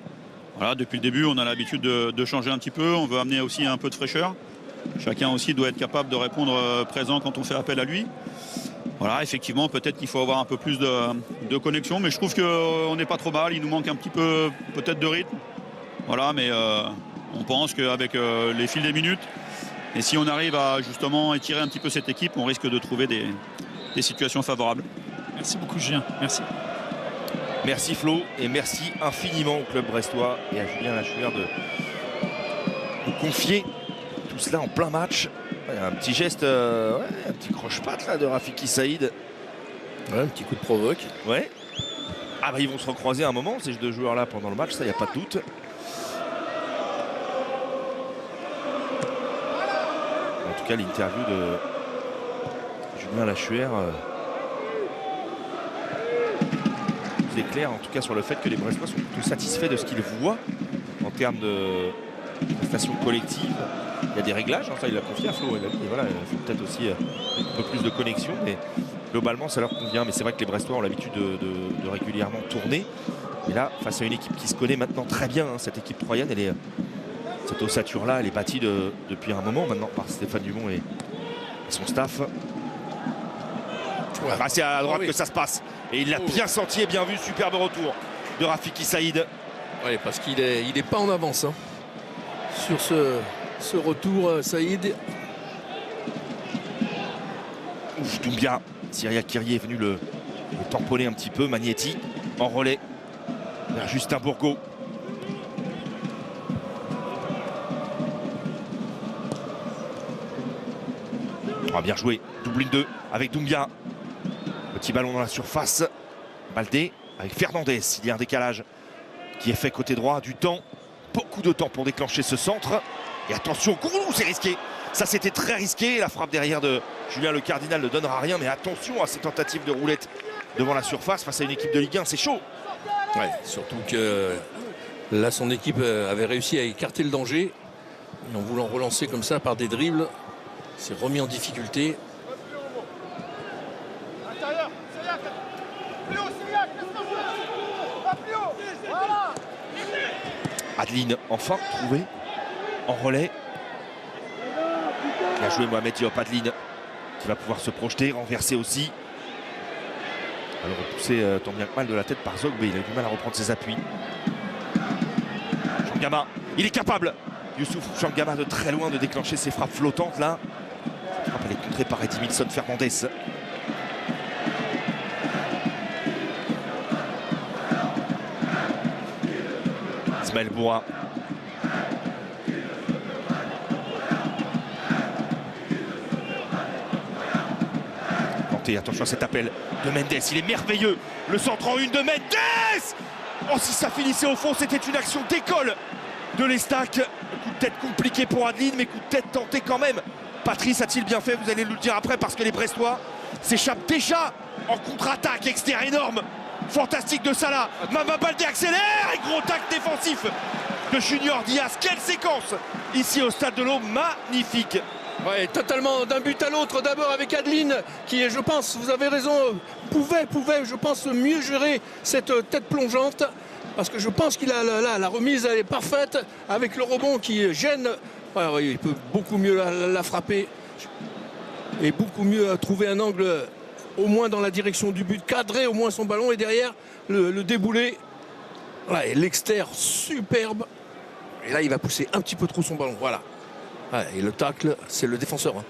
Voilà, depuis le début, on a l'habitude de changer un petit peu. On veut amener aussi un peu de fraîcheur. Chacun aussi doit être capable de répondre présent quand on fait appel à lui. Voilà, effectivement, peut-être qu'il faut avoir un peu plus de connexion, mais je trouve qu'on n'est pas trop mal. Il nous manque un petit peu peut-être de rythme. Voilà, mais on pense qu'avec les fils des minutes, et si on arrive à justement étirer un petit peu cette équipe, on risque de trouver des situations favorables. Merci beaucoup Julien, merci. Merci Flo et merci infiniment au club brestois et à Julien Lachuer de nous confier tout cela en plein match. Un petit geste, un petit croche-patte là de Rafiki Saïd. Ouais, un petit coup de provoque. Ouais. Ah bah ils vont se recroiser à un moment, ces deux joueurs là pendant le match, ça il n'y a pas de doute. En tout cas l'interview de Julien Lachuer c'est clair en tout cas sur le fait que les Brestois sont plutôt satisfaits de ce qu'ils voient en termes de prestations collectives. Il y a des réglages, hein, ça il l'a confié à Flo, il a dit, voilà, il faut peut-être aussi un peu plus de connexion, mais globalement ça leur convient. Mais c'est vrai que les Brestois ont l'habitude de régulièrement tourner. Et là, face à une équipe qui se connaît maintenant très bien, hein, cette équipe troyenne, cette ossature-là, elle est bâtie depuis un moment maintenant par Stéphane Dumont et son staff. Ah, c'est à droite que ça se passe. Et il l'a bien senti et bien vu. Superbe retour de Rafiki Saïd. Oui, parce qu'il est pas en avance hein, sur ce retour, Saïd. Ouf, Doumbia. Syria Kiri est venu le tamponner un petit peu. Magnetti en relais vers Justin Bourgault. Oh, bien joué. Double 2 avec Doumbia. Petit ballon dans la surface. Baldé avec Fernandez. Il y a un décalage qui est fait côté droit. Du temps. Beaucoup de temps pour déclencher ce centre. Et attention, c'est risqué. Ça, c'était très risqué. La frappe derrière de Julien Le Cardinal ne donnera rien. Mais attention à ces tentatives de roulette devant la surface face à une équipe de Ligue 1. C'est chaud. Ouais, surtout que là, son équipe avait réussi à écarter le danger. Et en voulant relancer comme ça par des dribbles, s'est remis en difficulté. Adeline enfin trouvée en relais. Il a joué Mohamed Diop. Adeline qui va pouvoir se projeter, renverser aussi. Alors repoussé tant bien que mal de la tête par Zog, mais il a eu du mal à reprendre ses appuis. Changama, il est capable, Youssouf Changama, de très loin de déclencher ses frappes flottantes là. Cette frappe elle est contrée par Edmilson Fernandez. Ismaël Boura. tenter. Attention à cet appel de Mendes. Il est merveilleux. Le centre en une de Mendes. Oh, si ça finissait au fond, c'était une action d'école de l'Estac. Coup de tête compliqué pour Adeline, mais coup de tête tenté quand même. Patrice a-t-il bien fait? Vous allez nous le dire après, parce que les Brestois s'échappent déjà en contre-attaque. Extérieur énorme. Fantastique de Salah. Mama Baldé accélère et gros tac défensif de Junior Diaz. Quelle séquence ici au Stade de l'Aube. Magnifique. Ouais, totalement d'un but à l'autre. D'abord avec Adeline qui, je pense, vous avez raison, pouvait, je pense, mieux gérer cette tête plongeante. Parce que je pense qu'il a la remise, elle est parfaite avec le rebond qui gêne. Ouais, ouais, il peut beaucoup mieux la frapper et beaucoup mieux trouver un angle au moins dans la direction du but, cadrer au moins son ballon et derrière le débouler. Voilà, et l'extérieur superbe. Et là, il va pousser un petit peu trop son ballon. Voilà. Ouais, et le tacle, c'est le défenseur. Hein.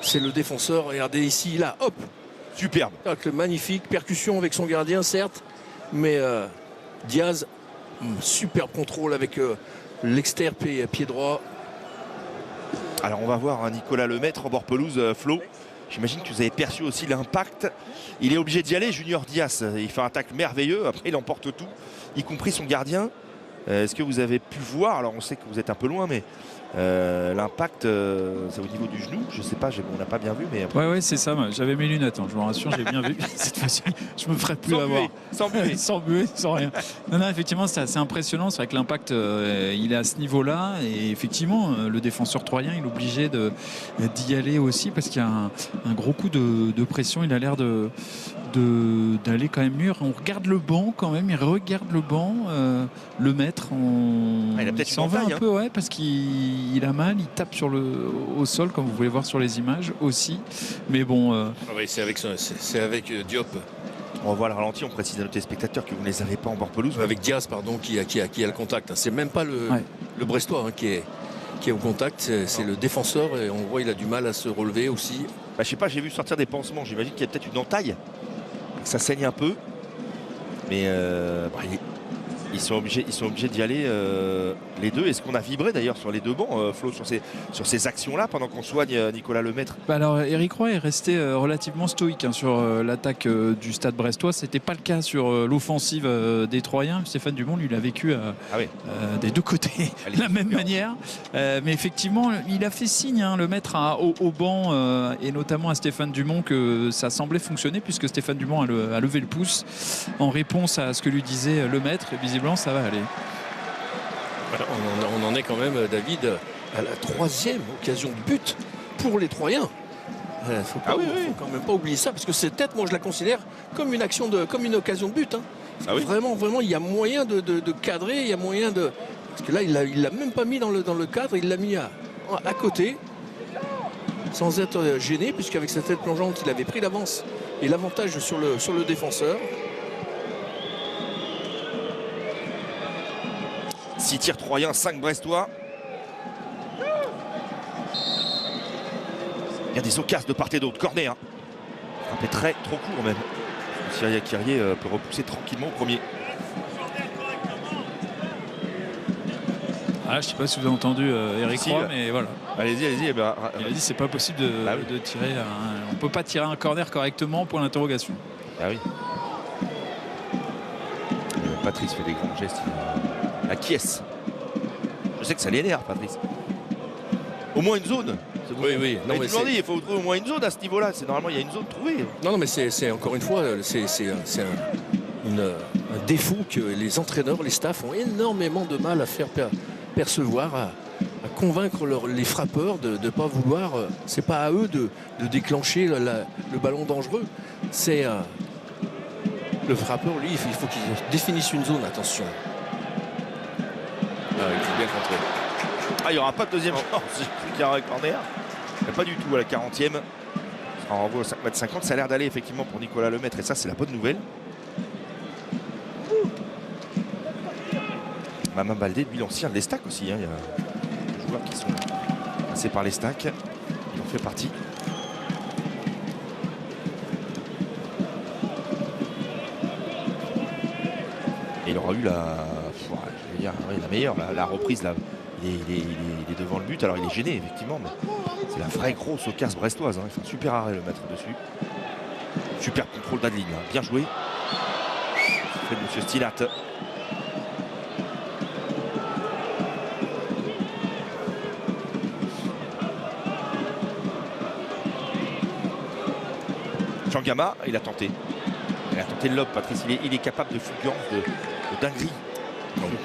C'est le défenseur. Regardez ici, là, hop. Superbe. Tacle magnifique. Percussion avec son gardien, certes. Mais Diaz, superbe contrôle avec l'extérieur pied droit. Alors on va voir Nicolas Lemaître en bord pelouse, Flo. J'imagine que vous avez perçu aussi l'impact. Il est obligé d'y aller, Junior Diaz. Il fait un tacle merveilleux, après il emporte tout, y compris son gardien. Est-ce que vous avez pu voir, alors on sait que vous êtes un peu loin, mais l'impact, c'est au niveau du genou. Je sais pas, on n'a pas bien vu, mais... Ouais, c'est ça. J'avais mes lunettes, hein, je vous rassure, j'ai bien vu. Cette fois-ci, je me ferai plus Sans avoir. buée, sans buée. Sans buée, sans rien. Non, effectivement, c'est assez impressionnant. C'est vrai que l'impact, il est à ce niveau-là. Et effectivement, le défenseur troyen, il est obligé d'y aller aussi parce qu'il y a un gros coup de pression. Il a l'air d'aller quand même mieux. On regarde le banc quand même, il regarde le banc, le maître. Il a peut-être s'en une va entaille, un peu, ouais, parce qu'il a mal, il tape au sol, comme vous pouvez voir sur les images aussi. Mais bon. Ah oui, c'est avec Diop. On va voir le ralenti, on précise à nos téléspectateurs que vous ne les avez pas en bord pelouse. Avec Diaz, pardon, qui a le contact. C'est même pas le Brestois hein, qui est au contact, c'est le défenseur et on voit il a du mal à se relever aussi. Bah, je sais pas, j'ai vu sortir des pansements, j'imagine qu'il y a peut-être une entaille, que ça saigne un peu. Mais ils sont obligés d'y aller les deux. Est-ce qu'on a vibré d'ailleurs sur les deux bancs, Flo, sur ces actions-là pendant qu'on soigne Nicolas Lemaître? Alors Eric Roy est resté relativement stoïque hein, sur l'attaque du Stade brestois. C'était pas le cas sur l'offensive des Troyens. Stéphane Dumont lui l'a vécu des deux côtés de la même manière. Mais effectivement, il a fait signe hein, Lemaître au banc et notamment à Stéphane Dumont que ça semblait fonctionner puisque Stéphane Dumont a levé le pouce en réponse à ce que lui disait Lemaître. Et visiblement ça va aller. On en est quand même, David, à la 3e occasion de but pour les Troyens. Il ne faut quand même pas oublier ça, parce que cette tête, moi je la considère comme une occasion de but. Hein. Vraiment, il y a moyen de cadrer, il y a moyen de... Parce que là, il l'a même pas mis dans le cadre, il l'a mis à côté, sans être gêné, puisqu'avec sa tête plongeante, il avait pris l'avance et l'avantage sur le défenseur. 6 tirs troyens, 5 brestois. Il y a des occasions de part et d'autre. Corner. Hein. Frappé trop court même. Syria Kyrie peut repousser tranquillement au premier. Je ne sais pas si vous avez entendu Eric Roy, mais voilà. Allez-y. Il a dit c'est pas possible de tirer. On ne peut pas tirer un corner correctement, point d'interrogation. Ah oui. Patrice fait des grands gestes. À qui est-ce? Je sais que ça l'énerve, Patrice. Au moins une zone. Oui. Non, mais il faut trouver au moins une zone à ce niveau-là. Normalement, il y a une zone trouvée. Non, mais c'est encore une fois, c'est un défaut que les entraîneurs, les staffs ont énormément de mal à faire percevoir, à convaincre les frappeurs de ne pas vouloir. C'est pas à eux de déclencher le ballon dangereux. C'est le frappeur, lui, il faut qu'il définisse une zone. Attention. Il faut bien contrer. Il n'y aura pas de deuxième chance. J'ai cru qu'il y aura un corner. Mais pas du tout à la 40e. Ça renvoie au 5,50 m. Ça a l'air d'aller effectivement pour Nicolas Lemaître. Et ça, c'est la bonne nouvelle. Mama Baldé, lui, l'ancien de l'Estac aussi. Hein. Il y a des joueurs qui sont passés par l'Estac. Il en fait partie. Et il aura eu la meilleure, la reprise là. Il est devant le but, alors il est gêné effectivement, mais c'est la vraie grosse occasion brestoise. Hein. Il fait un super arrêt le mettre dessus. Super contrôle d'Adeline, hein. Bien joué. C'est Monsieur Stinat. Changama, il a tenté. Il a tenté le lob, Patrice. Il est capable de fulgurance, de dinguerie.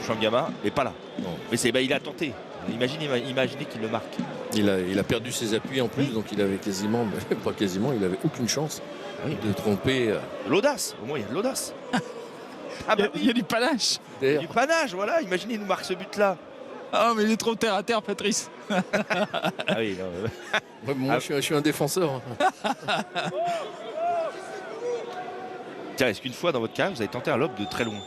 Changama, mais pas là. Non. Mais il a tenté. Imaginez qu'il le marque. Il a perdu ses appuis en plus, donc il avait quasiment, mais pas quasiment, il avait aucune chance de tromper. De l'audace, au moins il y a de l'audace. Ah bah Il y a du panache. D'ailleurs, du panache, voilà. Imaginez, il nous marque ce but-là. Ah, mais il est trop terre à terre, Patrice. Ah oui, non, moi, je suis un défenseur. Tiens, est-ce qu'une fois dans votre carrière, vous avez tenté un lob de très loin?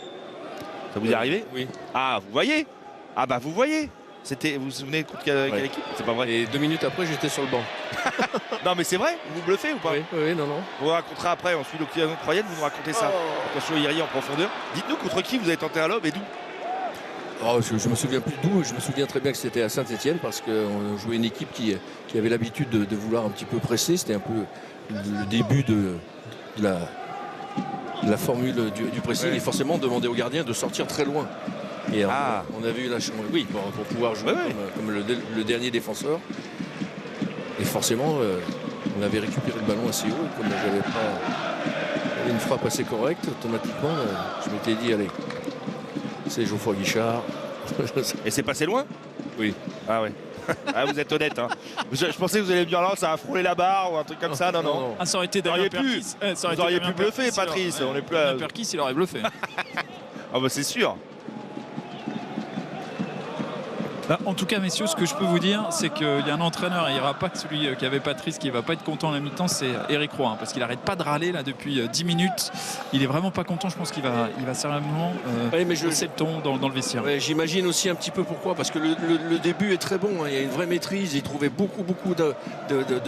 Ça vous est arrivé? Oui. Ah, vous voyez? Ah bah vous voyez. Vous vous souvenez contre quelle équipe? C'est pas vrai. Et 2 minutes après, j'étais sur le banc. Non mais c'est vrai? Vous bluffez ou pas? Oui, non. On vous racontera après, on suit l'Occidentale Troyenne, vous nous racontez ça. Attention, Iri en profondeur. Dites-nous contre qui vous avez tenté un lob et d'où? Oh, je me souviens plus d'où. Je me souviens très bien que c'était à Saint-Etienne parce qu'on jouait une équipe qui avait l'habitude de vouloir un petit peu presser. C'était un peu le début de la formule du pressing. Ouais. Et forcément, on demandait aux gardiens de sortir très loin. Et on avait eu la chance, oui, pour pouvoir jouer comme le dernier défenseur. Et forcément, on avait récupéré le ballon assez haut. Et comme j'avais pas une frappe assez correcte, automatiquement, je m'étais dit, allez, c'est Geoffroy Guichard. Et c'est passé loin? Oui. Ah ouais. Ah, vous êtes honnête, hein. Je pensais que vous allez me dire là, ça a frôlé la barre ou un truc comme ça. Non. Ah, ça aurait été Vous auriez Damien pu. Perkis. Ça aurait Vous auriez été pu Damien bluffer, Perkis, Patrice. alors. On est plus à... Damien Perkis, il aurait bluffé. Ah bah c'est sûr. Bah, en tout cas, messieurs, ce que je peux vous dire, c'est qu'il y a un entraîneur, et il n'y aura pas que celui qui avait Patrice qui ne va pas être content à la mi-temps, c'est Eric Roy, hein, parce qu'il n'arrête pas de râler là depuis 10 minutes. Il est vraiment pas content. Je pense qu'il va sérieusement hausser le ton dans le vestiaire. Ouais, j'imagine aussi un petit peu pourquoi, parce que le début est très bon, hein. Il y a une vraie maîtrise, ils trouvaient beaucoup de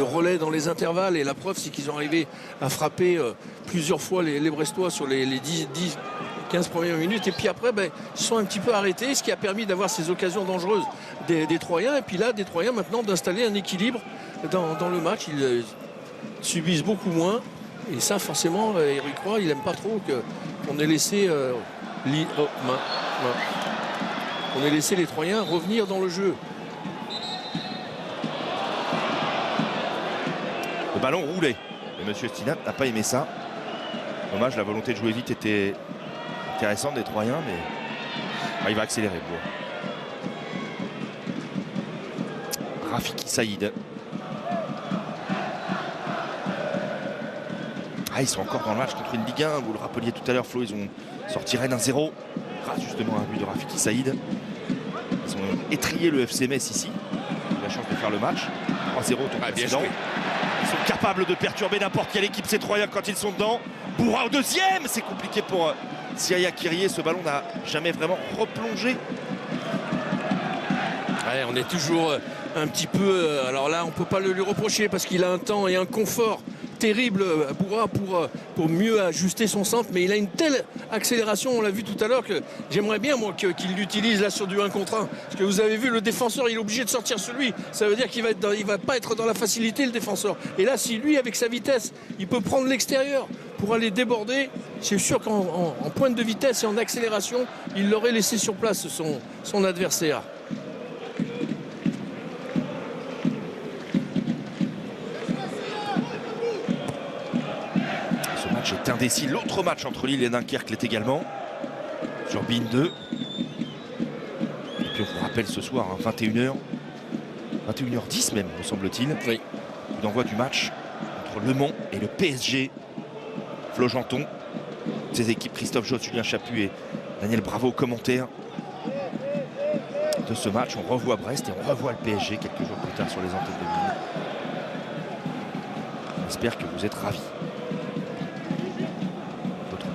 relais dans les intervalles, et la preuve c'est qu'ils ont arrivé à frapper plusieurs fois les Brestois sur les 15 premières minutes, et puis après ils sont un petit peu arrêtés, ce qui a permis d'avoir ces occasions dangereuses des Troyens, et puis là des Troyens maintenant d'installer un équilibre dans le match. Ils subissent beaucoup moins, et ça forcément Eric Roy il aime pas trop qu'on ait laissé on ait laissé les Troyens revenir dans le jeu. Le ballon roulait. Et Monsieur Stinat n'a pas aimé ça. Dommage, la volonté de jouer vite était intéressante des Troyens, mais il va accélérer. Rafiki Saïd. Ils sont encore dans le match contre une Ligue 1. Vous le rappeliez tout à l'heure, Flo, ils ont sorti Rennes 1-0. Grâce justement à un but de Rafiki Saïd. Ils ont étrié le FC Metz ici. Ils ont eu la chance de faire le match. 3-0 au tour précédent. Ils sont capables de perturber n'importe quelle équipe, ces Troyens, quand ils sont dedans. Bourra au deuxième. C'est compliqué pour Siaya Kyrie. Ce ballon n'a jamais vraiment replongé. Ouais, on est toujours un petit peu... alors là, on ne peut pas le lui reprocher parce qu'il a un temps et un confort terrible, Bourra, pour mieux ajuster son centre, mais il a une telle accélération, on l'a vu tout à l'heure, que j'aimerais bien moi qu'il l'utilise là sur du 1 contre 1, parce que vous avez vu, le défenseur il est obligé de sortir sur lui, ça veut dire qu'il va pas être dans la facilité, le défenseur, et là si lui avec sa vitesse il peut prendre l'extérieur pour aller déborder, c'est sûr qu'en pointe de vitesse et en accélération il l'aurait laissé sur place son adversaire. Est indécis. L'autre match entre Lille et Dunkerque l'est également sur BeIN 2. Et puis on vous rappelle ce soir, 21h 21h10 même, me semble-t-il, l'envoi du match entre Le Mans et le PSG. Flo Janton, ses équipes, Christophe Josse, Julien Chaput et Daniel Bravo aux commentaires de ce match. On revoit Brest et on revoit le PSG quelques jours plus tard sur les antennes de BeIN. On espère que vous êtes ravis.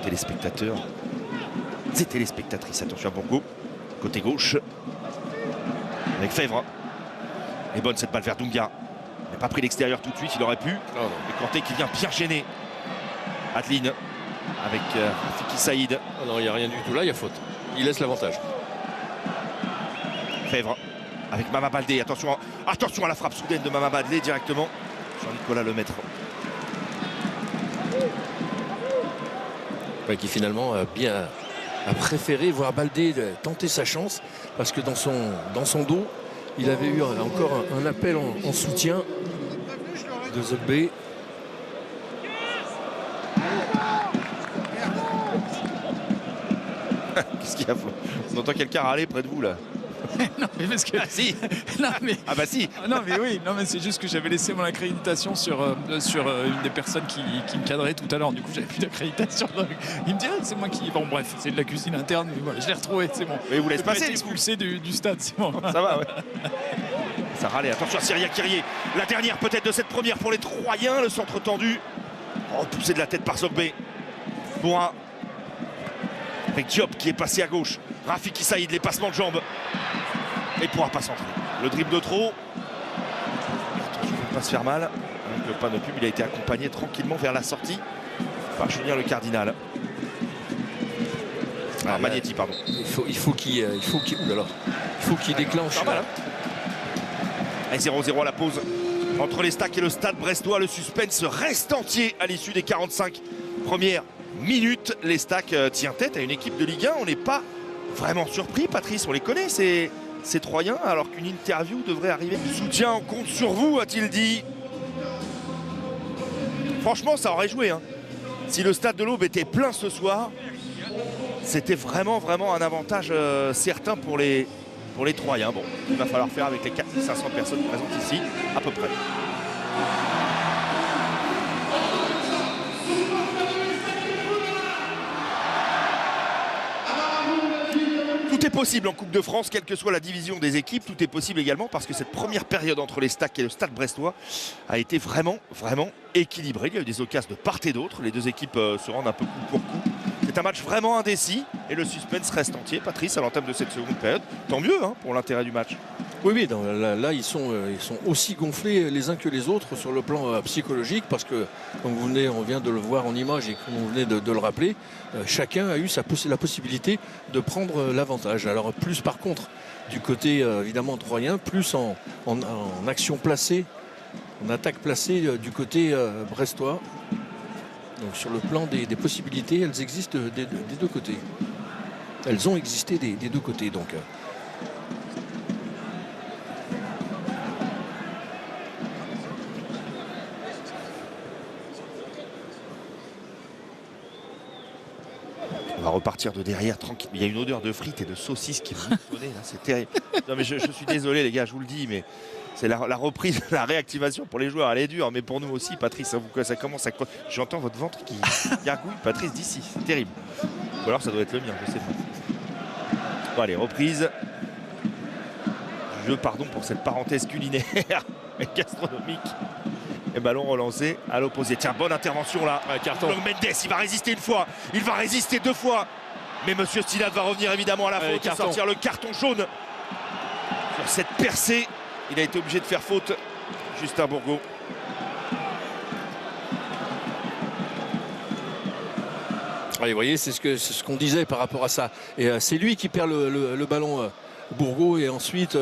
Téléspectateurs et téléspectatrices, attention à Bourgo, côté gauche avec Fèvre. Et bonne cette balle vers Dunga. Il n'a pas pris l'extérieur tout de suite, il aurait pu. Et Kanté qui vient bien gêner Adeline avec Rafiki Saïd. Oh non, il n'y a rien du tout là, il y a faute. Il laisse l'avantage. Fèvre avec Mama Baldé. Attention à la frappe soudaine de Mama Baldé directement sur Nicolas Lemaître. Ouais, qui finalement a préféré voir Baldé tenter sa chance parce que dans son dos, il avait eu encore un appel en soutien de Zogbe. Qu'est-ce qu'il y a? On entend quelqu'un râler près de vous là. Non, mais parce que. Ah si. Non, mais. Ah bah si. Non mais oui, non mais c'est juste que j'avais laissé mon accréditation sur une des personnes qui me cadrait tout à l'heure. Du coup j'avais plus d'accréditation. Donc, il me dit c'est moi qui. Bon bref, c'est de la cuisine interne, mais voilà, je l'ai retrouvé, c'est bon. Mais vous laissez J'ai pas passer, été du coup. expulsé du stade, c'est bon. Ça va, ouais. Ça râlait. Attention à Syria Kyrie. La dernière peut-être de cette première pour les Troyens. Le centre tendu. Repoussé de la tête par Zogbe. Bourrin. Avec Diop qui est passé à gauche. Rafiki Saïd, les passements de jambes. Et il ne pourra pas centrer. Le dribble de trop. Attention, il ne faut pas se faire mal. Avec le panneau pub, il a été accompagné tranquillement vers la sortie par Julien Le Cardinal. Ah, Magnetti, pardon. Il faut qu'il déclenche. Normal, hein. Et 0-0 à la pause. Entre les Stacks et le Stade brestois, le suspense reste entier à l'issue des 45 premières minutes. Les Stacks tient tête à une équipe de Ligue 1. On n'est pas vraiment surpris, Patrice. On les connaît, ces Troyens, alors qu'une interview devrait arriver. Soutien, on compte sur vous, a-t-il dit. Franchement, ça aurait joué. Hein. Si le Stade de l'Aube était plein ce soir, c'était vraiment un avantage certain pour les Troyens. Bon, il va falloir faire avec les 4500 personnes présentes ici, à peu près. Tout est possible en Coupe de France, quelle que soit la division des équipes. Tout est possible également parce que cette première période entre les Stacks et le Stade brestois a été vraiment équilibrée. Il y a eu des occasions de part et d'autre. Les deux équipes se rendent un peu coup pour coup. C'est un match vraiment indécis et le suspense reste entier. Patrice, à l'entame de cette seconde période, tant mieux hein, pour l'intérêt du match. Oui, là ils sont aussi gonflés les uns que les autres sur le plan psychologique parce que, comme on vient de le voir en image et comme vous venez de le rappeler, chacun a eu la possibilité de prendre l'avantage. Alors plus par contre du côté évidemment troyen, plus en action placée, en attaque placée du côté brestois. Donc sur le plan des possibilités, elles existent des deux côtés. Elles ont existé des deux côtés donc. On va repartir de derrière tranquille. Il y a une odeur de frites et de saucisses qui me là, c'est terrible. Non mais je suis désolé les gars, je vous le dis, mais c'est la reprise, la réactivation pour les joueurs, elle est dure, mais pour nous aussi, Patrice, ça commence à... J'entends votre ventre qui gargouille, Patrice, d'ici, c'est terrible. Ou alors ça doit être le mien, je sais pas. Bon allez, reprise. Je pardon pour cette parenthèse culinaire et gastronomique. Et ballon relancé à l'opposé. Tiens, bonne intervention là. Carton. Donc Mendes, il va résister une fois, il va résister deux fois. Mais Monsieur Stillad va revenir évidemment à la faute et sortir le carton jaune. Sur cette percée, il a été obligé de faire faute. Justin Bourgault. Allez, vous voyez, c'est ce qu'on disait par rapport à ça. Et c'est lui qui perd le ballon, Bourgault, et ensuite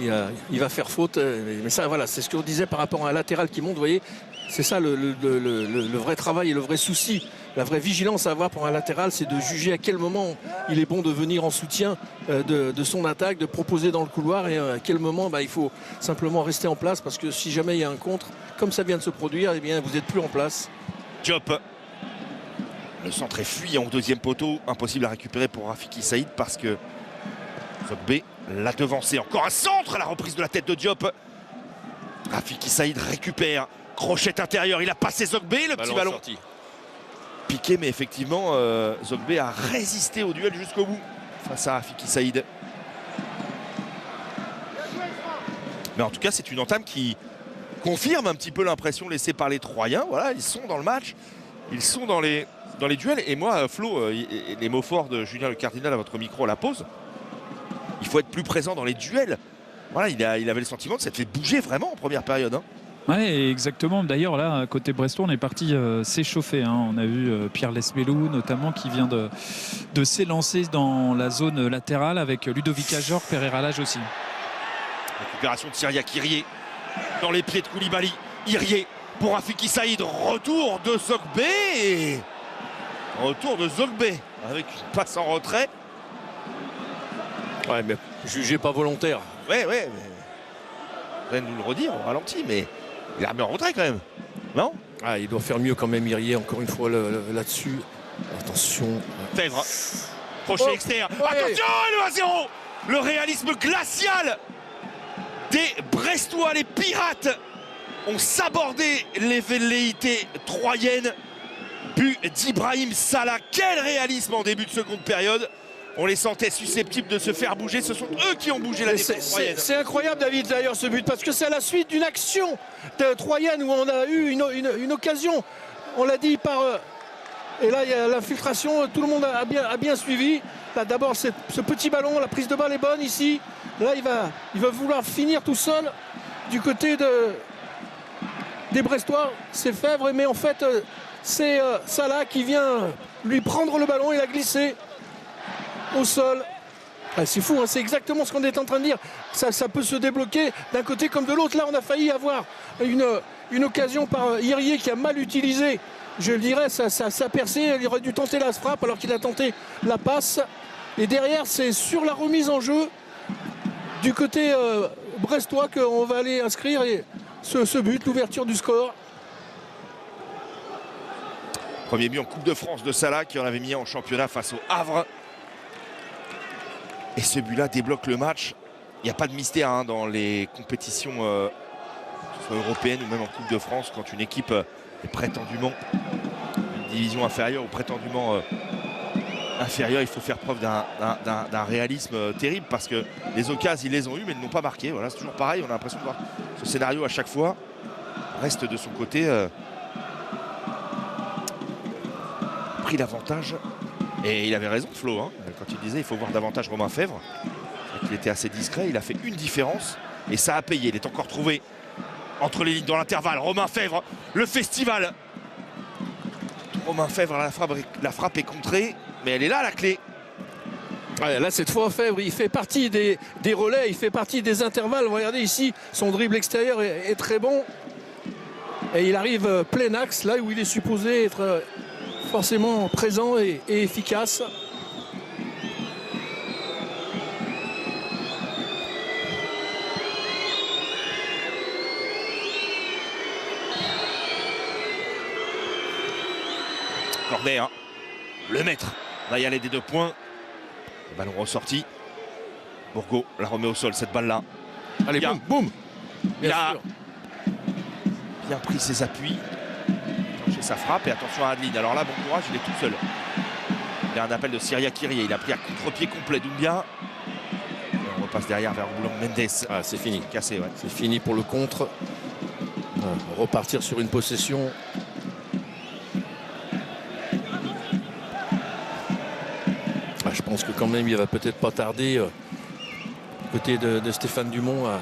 il va faire faute. Mais ça, voilà, c'est ce qu'on disait par rapport à un latéral qui monte. Vous voyez, c'est ça le vrai travail et le vrai souci. La vraie vigilance à avoir pour un latéral, c'est de juger à quel moment il est bon de venir en soutien de son attaque, de proposer dans le couloir, et à quel moment il faut simplement rester en place, parce que si jamais il y a un contre, comme ça vient de se produire, eh bien vous n'êtes plus en place. Diop. Le centre est fuyant au deuxième poteau. Impossible à récupérer pour Rafiki Saïd parce que Zogbe l'a devancé. Encore un centre, la reprise de la tête de Diop. Rafiki Saïd récupère. Crochette intérieure, il a passé Zogbe, le petit ballon. Sorti. Piqué, mais effectivement, Zogbe a résisté au duel jusqu'au bout face à Rafiki Saïd. Mais en tout cas, c'est une entame qui confirme un petit peu l'impression laissée par les Troyens. Voilà, ils sont dans le match, ils sont dans les duels. Et moi, Flo, les mots forts de Julien Le Cardinal à votre micro à la pause, il faut être plus présent dans les duels. Voilà, il avait le sentiment que ça te fait bouger vraiment en première période. Hein. Ouais, exactement. D'ailleurs, là, côté brestois, on est parti s'échauffer. Hein. On a vu Pierre Lesmelou, notamment, qui vient de s'élancer dans la zone latérale avec Ludovic Ajor, Pereira Lage aussi. Récupération de Syria Kyrie dans les pieds de Koulibaly. Irié pour Rafiki Saïd. Retour de Zogbe. Retour de Zogbe avec une passe en retrait. Ouais, mais jugé pas volontaire. Ouais, mais... Vous allez nous le redire au ralenti, mais il a remis en retrait quand même. Non? Ah, il doit faire mieux quand même, Irié, encore une fois là-dessus. Attention. Fèvre. Crochet externe. Attention, le 1-0. Le réalisme glacial des Brestois, les Pirates, ont sabordé les velléités troyennes. But d'Ibrahim Salah. Quel réalisme en début de seconde période. On les sentait susceptibles de se faire bouger. Ce sont eux qui ont bougé la défense troyenne. C'est incroyable, David, d'ailleurs, ce but, parce que c'est à la suite d'une action de troyenne où on a eu une occasion. On l'a dit par... et là, il y a l'infiltration. Tout le monde a bien suivi. Là, d'abord, ce petit ballon. La prise de balle est bonne ici. Là, il va vouloir finir tout seul du côté des Brestois. C'est Fèvre, mais en fait, c'est Salah qui vient lui prendre le ballon et la glisser au sol. Ah, c'est fou, hein, c'est exactement ce qu'on est en train de dire. Ça peut se débloquer d'un côté comme de l'autre. Là, on a failli avoir une occasion par Irié qui a mal utilisé, je le dirais, sa percée. Il aurait dû tenter la frappe alors qu'il a tenté la passe. Et derrière, c'est sur la remise en jeu du côté brestois qu'on va aller inscrire ce but, l'ouverture du score. Premier but en Coupe de France de Salah qui en avait mis en championnat face au Havre. Et ce but-là débloque le match. Il n'y a pas de mystère hein, dans les compétitions que ce soit européennes ou même en Coupe de France quand une équipe est prétendument une division inférieure ou prétendument inférieure. Il faut faire preuve d'un réalisme terrible parce que les occasions, ils les ont eues mais ils n'ont pas marqué. Voilà, c'est toujours pareil. On a l'impression de voir ce scénario à chaque fois. Reste de son côté pris l'avantage. Et il avait raison, Flo, hein, quand il disait il faut voir davantage Romain Fèvre. Il était assez discret, il a fait une différence et ça a payé. Il est encore trouvé entre les lignes dans l'intervalle. Romain Fèvre, le festival. Romain Fèvre, la frappe est contrée, mais elle est là la clé. Ouais, là, cette fois, Fèvre, il fait partie des relais, il fait partie des intervalles. Regardez ici, son dribble extérieur est très bon. Et il arrive plein axe, là où il est supposé être forcément présent et efficace. Cornet, hein. Le maître va y aller des 2 points. Le ballon ressorti. Bourgault la remet au sol, cette balle-là. Allez, boum, boum. Il a bien pris ses appuis. Chez sa frappe et attention à Adeline. Alors là, bon courage, il est tout seul. Il y a un appel de Syria Kyrie. Il a pris un contre-pied complet Doumbia. On repasse derrière vers Boulogne Mendes. Ah, c'est fini. Cassé, ouais. C'est fini pour le contre. Repartir sur une possession. Je pense que quand même il va peut-être pas tarder du côté de Stéphane Dumont à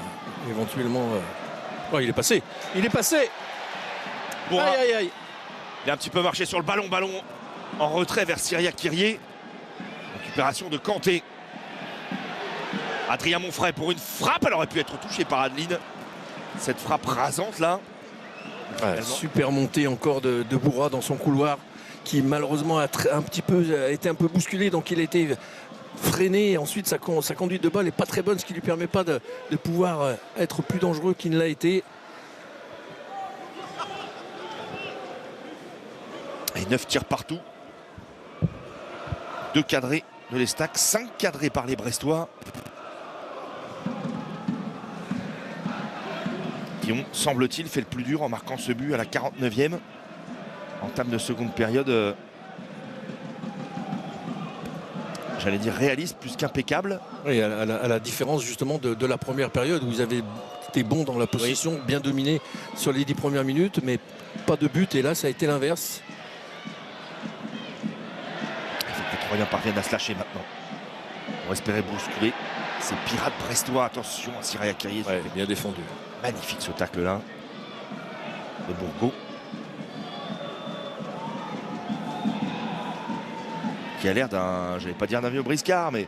éventuellement. Oh, il est passé. Il est passé. Bon, aïe, aïe, aïe. il a un petit peu marché sur le ballon. Ballon en retrait vers Syria Kyrie. Récupération de Kanté. Adrien Monfray pour une frappe. Elle aurait pu être touchée par Adeline. Cette frappe rasante là. Ouais, super montée encore de Bourra dans son couloir qui malheureusement a été un peu bousculé, donc il a été freiné. Ensuite sa conduite de balle n'est pas très bonne, ce qui ne lui permet pas de pouvoir être plus dangereux qu'il ne l'a été. Et 9 tirs partout. 2 cadrés de l'Estac, 5 cadrés par les Brestois. Qui ont, semble-t-il, fait le plus dur en marquant ce but à la 49e. Entame de seconde période. J'allais dire réaliste plus qu'impeccable. Oui, à la différence justement de la première période où ils avaient été bons dans la possession, bien dominés sur les 10 premières minutes, mais pas de but. Et là, ça a été l'inverse. Les Troyens parviennent à se lâcher maintenant. On va espérer bousculer ces Pirates brestois. Attention à Syria Kyrie. Ouais, bien défendu. Magnifique ce tacle-là de Bourgault. Qui a l'air d'un, j'allais pas dire d'un vieux briscard, mais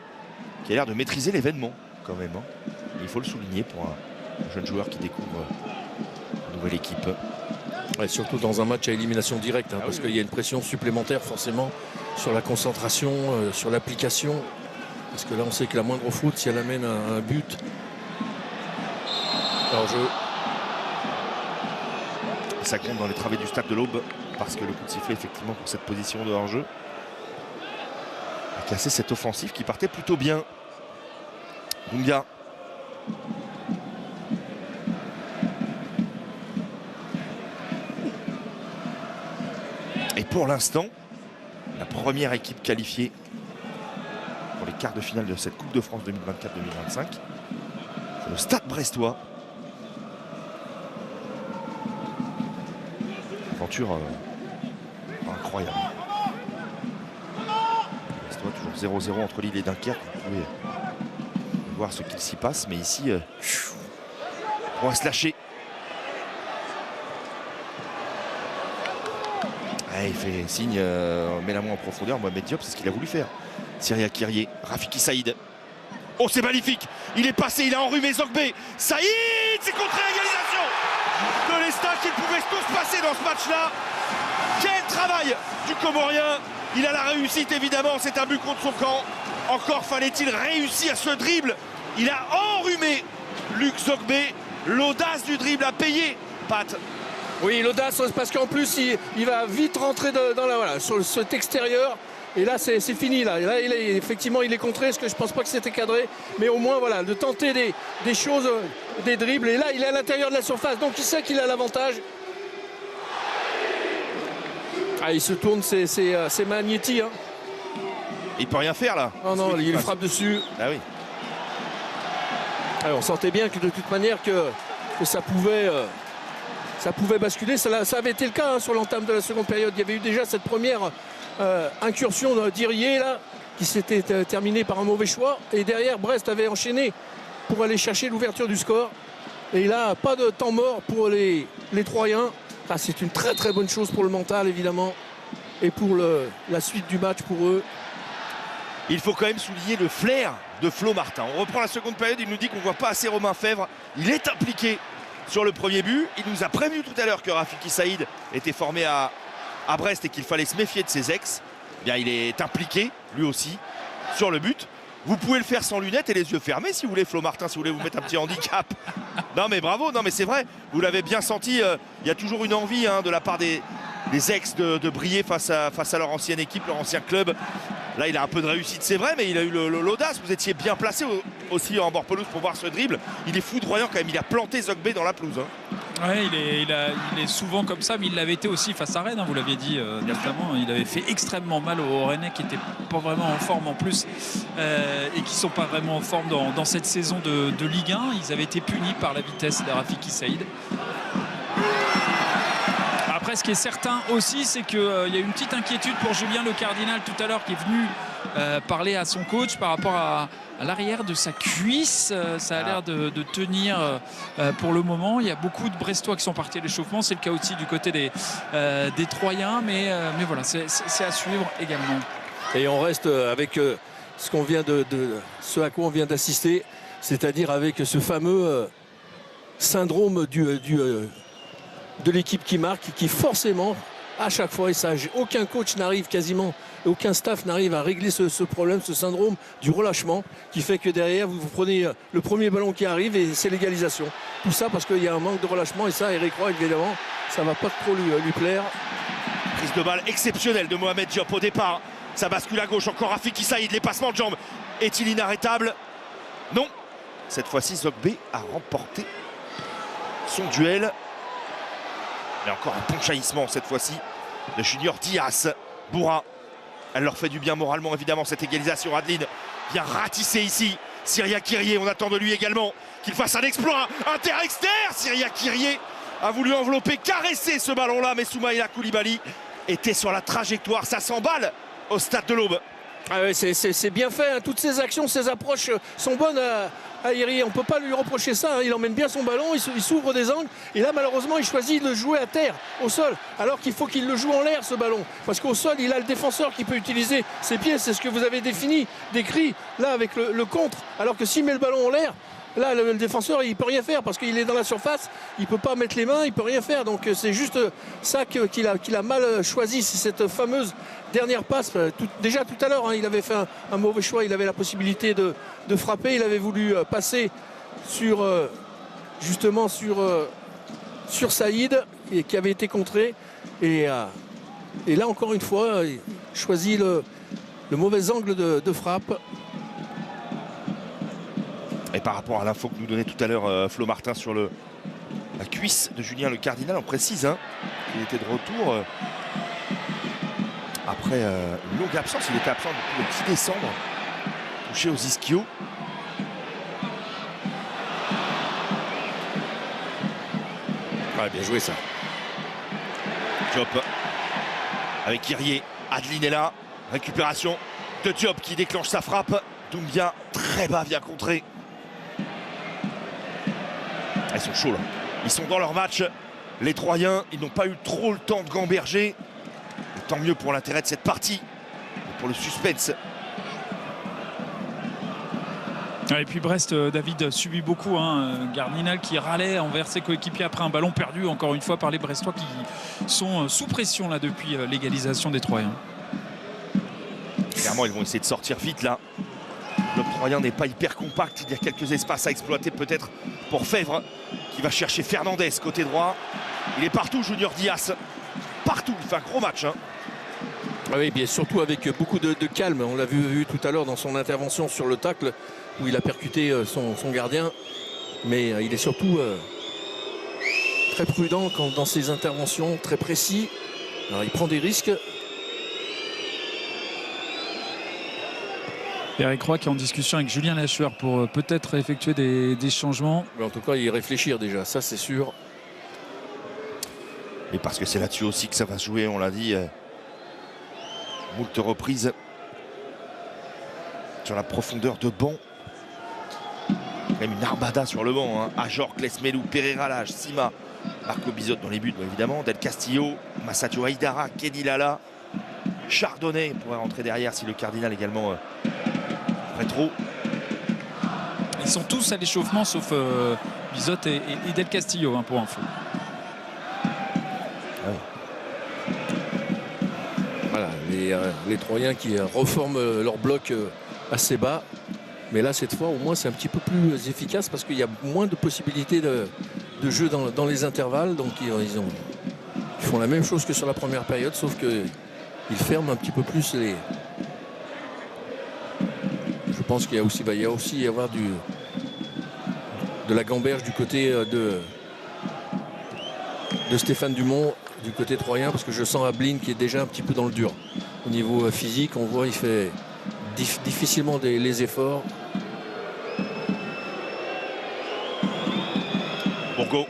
qui a l'air de maîtriser l'événement quand même. Hein. Il faut le souligner pour un jeune joueur qui découvre une nouvelle équipe. Ouais, surtout dans un match à élimination directe, hein, parce qu'il y a une pression supplémentaire forcément sur la concentration, sur l'application. Parce que là, on sait que la moindre faute, si elle amène un but, hors-jeu. Ça compte dans les travées du stade de l'Aube parce que le coup de sifflet, effectivement, pour cette position de hors-jeu a cassé cette offensive qui partait plutôt bien. Dunga. Et pour l'instant, la première équipe qualifiée pour les quarts de finale de cette Coupe de France 2024-2025, c'est le Stade brestois. Aventure incroyable. Brestois toujours 0-0 entre Lille et Dunkerque. Vous pouvez voir ce qu'il s'y passe, mais ici, on va se lâcher. Il fait signe, met la main en profondeur. Mohamed Diop, c'est ce qu'il a voulu faire. Syria Kirié, Rafiki Saïd. Oh, c'est magnifique! Il est passé, il a enrhumé Zogbe. Saïd, c'est contre-égalisation de l'Estache. Il pouvait tout se passer dans ce match-là. Quel travail du Comorien! Il a la réussite, évidemment. C'est un but contre son camp. Encore fallait-il réussir ce dribble. Il a enrhumé Luc Zogbe. L'audace du dribble a payé, Pat. Oui, l'audace, parce qu'en plus, il va vite rentrer sur cet extérieur. Et là, c'est fini. Là, effectivement, il est contré, parce que je ne pense pas que c'était cadré. Mais au moins, voilà, de tenter des choses, des dribbles. Et là, il est à l'intérieur de la surface. Donc, il sait qu'il a l'avantage. Ah, il se tourne, c'est Magnetti. Hein. Il peut rien faire, là. Non, il frappe dessus. Ah oui. Alors, on sentait bien que de toute manière que ça pouvait basculer. Ça avait été le cas hein, sur l'entame de la seconde période. Il y avait eu déjà cette première incursion d'Irié là, qui s'était terminée par un mauvais choix. Et derrière, Brest avait enchaîné pour aller chercher l'ouverture du score. Et là, pas de temps mort pour les Troyens. Ah, c'est une très très bonne chose pour le mental, évidemment. Et pour la suite du match pour eux. Il faut quand même souligner le flair de Flo Martin. On reprend la seconde période, il nous dit qu'on ne voit pas assez Romain Fèvre. Il est impliqué sur le premier but. Il nous a prévenu tout à l'heure que Rafiki Saïd était formé à Brest et qu'il fallait se méfier de ses ex. Eh bien, il est impliqué, lui aussi, sur le but. Vous pouvez le faire sans lunettes et les yeux fermés si vous voulez, Flo Martin, si vous voulez vous mettre un petit handicap. Non mais bravo, non mais c'est vrai, vous l'avez bien senti, il y a toujours une envie hein, de la part des ex de briller face à leur ancienne équipe, leur ancien club. Là, il a un peu de réussite, c'est vrai, mais il a eu l'audace. Vous étiez bien placé aussi en bord pelouse pour voir ce dribble. Il est foudroyant quand même, il a planté Zogbe dans la pelouse. Hein. Ouais, il est souvent comme ça, mais il l'avait été aussi face à Rennes, hein, vous l'aviez dit notamment. Il avait fait extrêmement mal aux Rennais qui n'étaient pas vraiment en forme en plus et qui ne sont pas vraiment en forme dans cette saison de Ligue 1. Ils avaient été punis par la vitesse de Rafiki Saïd. Après, ce qui est certain aussi, c'est qu'il y a une petite inquiétude pour Julien Le Cardinal tout à l'heure, qui est venu parler à son coach par rapport à l'arrière de sa cuisse. Ça a l'air de tenir pour le moment. Il y a beaucoup de Brestois qui sont partis à l'échauffement. C'est le cas aussi du côté des Troyens. Mais voilà, c'est à suivre également. Et on reste avec ce à quoi on vient d'assister, c'est-à-dire avec ce fameux syndrome de l'équipe qui marque, qui forcément, à chaque fois, et ça, aucun coach n'arrive quasiment, aucun staff n'arrive à régler ce problème, ce syndrome du relâchement, qui fait que derrière, vous prenez le premier ballon qui arrive et c'est l'égalisation. Tout ça parce qu'il y a un manque de relâchement et ça, Eric Roy, évidemment, ça ne va pas trop lui plaire. Prise de balle exceptionnelle de Mohamed Diop au départ. Ça bascule à gauche, encore Rafiki Saïd, les passements de jambes. Est-il inarrêtable? Non. Cette fois-ci, Zogbe a remporté son duel. Mais encore un bon jaillissement cette fois-ci de Junior Diaz. Bourra, elle leur fait du bien moralement évidemment cette égalisation. Adeline vient ratisser ici. Syria Kirié, on attend de lui également qu'il fasse un exploit inter-exter. Syria Kirié a voulu envelopper, caresser ce ballon-là, mais Soumaïla Koulibaly était sur la trajectoire. Ça s'emballe au stade de l'Aube. Ah ouais, c'est bien fait, hein. Toutes ces actions, ces approches sont bonnes à Irié. On ne peut pas lui reprocher ça, hein. Il emmène bien son ballon, il s'ouvre des angles. Et là, malheureusement, il choisit de le jouer à terre, au sol. Alors qu'il faut qu'il le joue en l'air, ce ballon. Parce qu'au sol, il a le défenseur qui peut utiliser ses pieds. C'est ce que vous avez décrit là avec le contre. Alors que s'il met le ballon en l'air, Là, le défenseur, il ne peut rien faire parce qu'il est dans la surface, il ne peut pas mettre les mains, il ne peut rien faire. Donc c'est juste ça qu'il a mal choisi, c'est cette fameuse dernière passe. Déjà tout à l'heure, hein, il avait fait un mauvais choix, il avait la possibilité de frapper, il avait voulu passer justement sur Saïd, et qui avait été contré. Et là, encore une fois, il choisit le mauvais angle de frappe. Et par rapport à l'info que nous donnait tout à l'heure Flo Martin sur la cuisse de Julien Le Cardinal, on précise hein, qu'il était de retour après une longue absence. Il était absent depuis le 10 décembre, touché aux ischios. Ouais, bien joué ça. Diop avec Kyrie, Adeline est là, récupération de Diop qui déclenche sa frappe. Doumbia très bas vient contrer. Ils sont chauds là, ils sont dans leur match. Les Troyens, ils n'ont pas eu trop le temps de gamberger. Et tant mieux pour l'intérêt de cette partie, et pour le suspense. Et puis Brest, David, subit beaucoup. Hein. Cardinal qui râlait envers ses coéquipiers après un ballon perdu, encore une fois, par les Brestois qui sont sous pression là depuis l'égalisation des Troyens. Clairement, ils vont essayer de sortir vite là. Le Troyen n'est pas hyper compact. Il y a quelques espaces à exploiter peut-être pour Fèvre qui va chercher Fernandez côté droit. Il est partout, Junior Diaz. Partout, il fait un gros match. Hein. Ah oui, bien surtout avec beaucoup de calme. On l'a vu tout à l'heure dans son intervention sur le tacle où il a percuté son gardien. Mais il est surtout très prudent dans ses interventions, très précis. Alors il prend des risques. Eric Roy qui est en discussion avec Julien Lacheur pour peut-être effectuer des changements. Mais en tout cas, y réfléchir déjà, ça c'est sûr. Et parce que c'est là-dessus aussi que ça va se jouer, on l'a dit. Moult reprises sur la profondeur de banc. Même une armada sur le banc. Hein. Ajor, Klesmelou, Pereira Lage, Sima, Marco Bizot dans les buts, évidemment. Del Castillo, Massadio Aïdara, Kenny Lala, Chardonnay pourrait rentrer derrière si le Cardinal également rétro. Ils sont tous à l'échauffement sauf Bizot et Del Castillo hein, pour info. Voilà, les Troyens qui reforment leur bloc assez bas. Mais là, cette fois, au moins, c'est un petit peu plus efficace parce qu'il y a moins de possibilités de jeu dans les intervalles. Donc, ils font la même chose que sur la première période, sauf qu'ils ferment un petit peu plus les... Je pense qu'il va y aussi y avoir de la gamberge du côté de Stéphane Dumont, du côté troyen, parce que je sens Ablin qui est déjà un petit peu dans le dur. Au niveau physique, on voit il fait difficilement les efforts. Bourgo.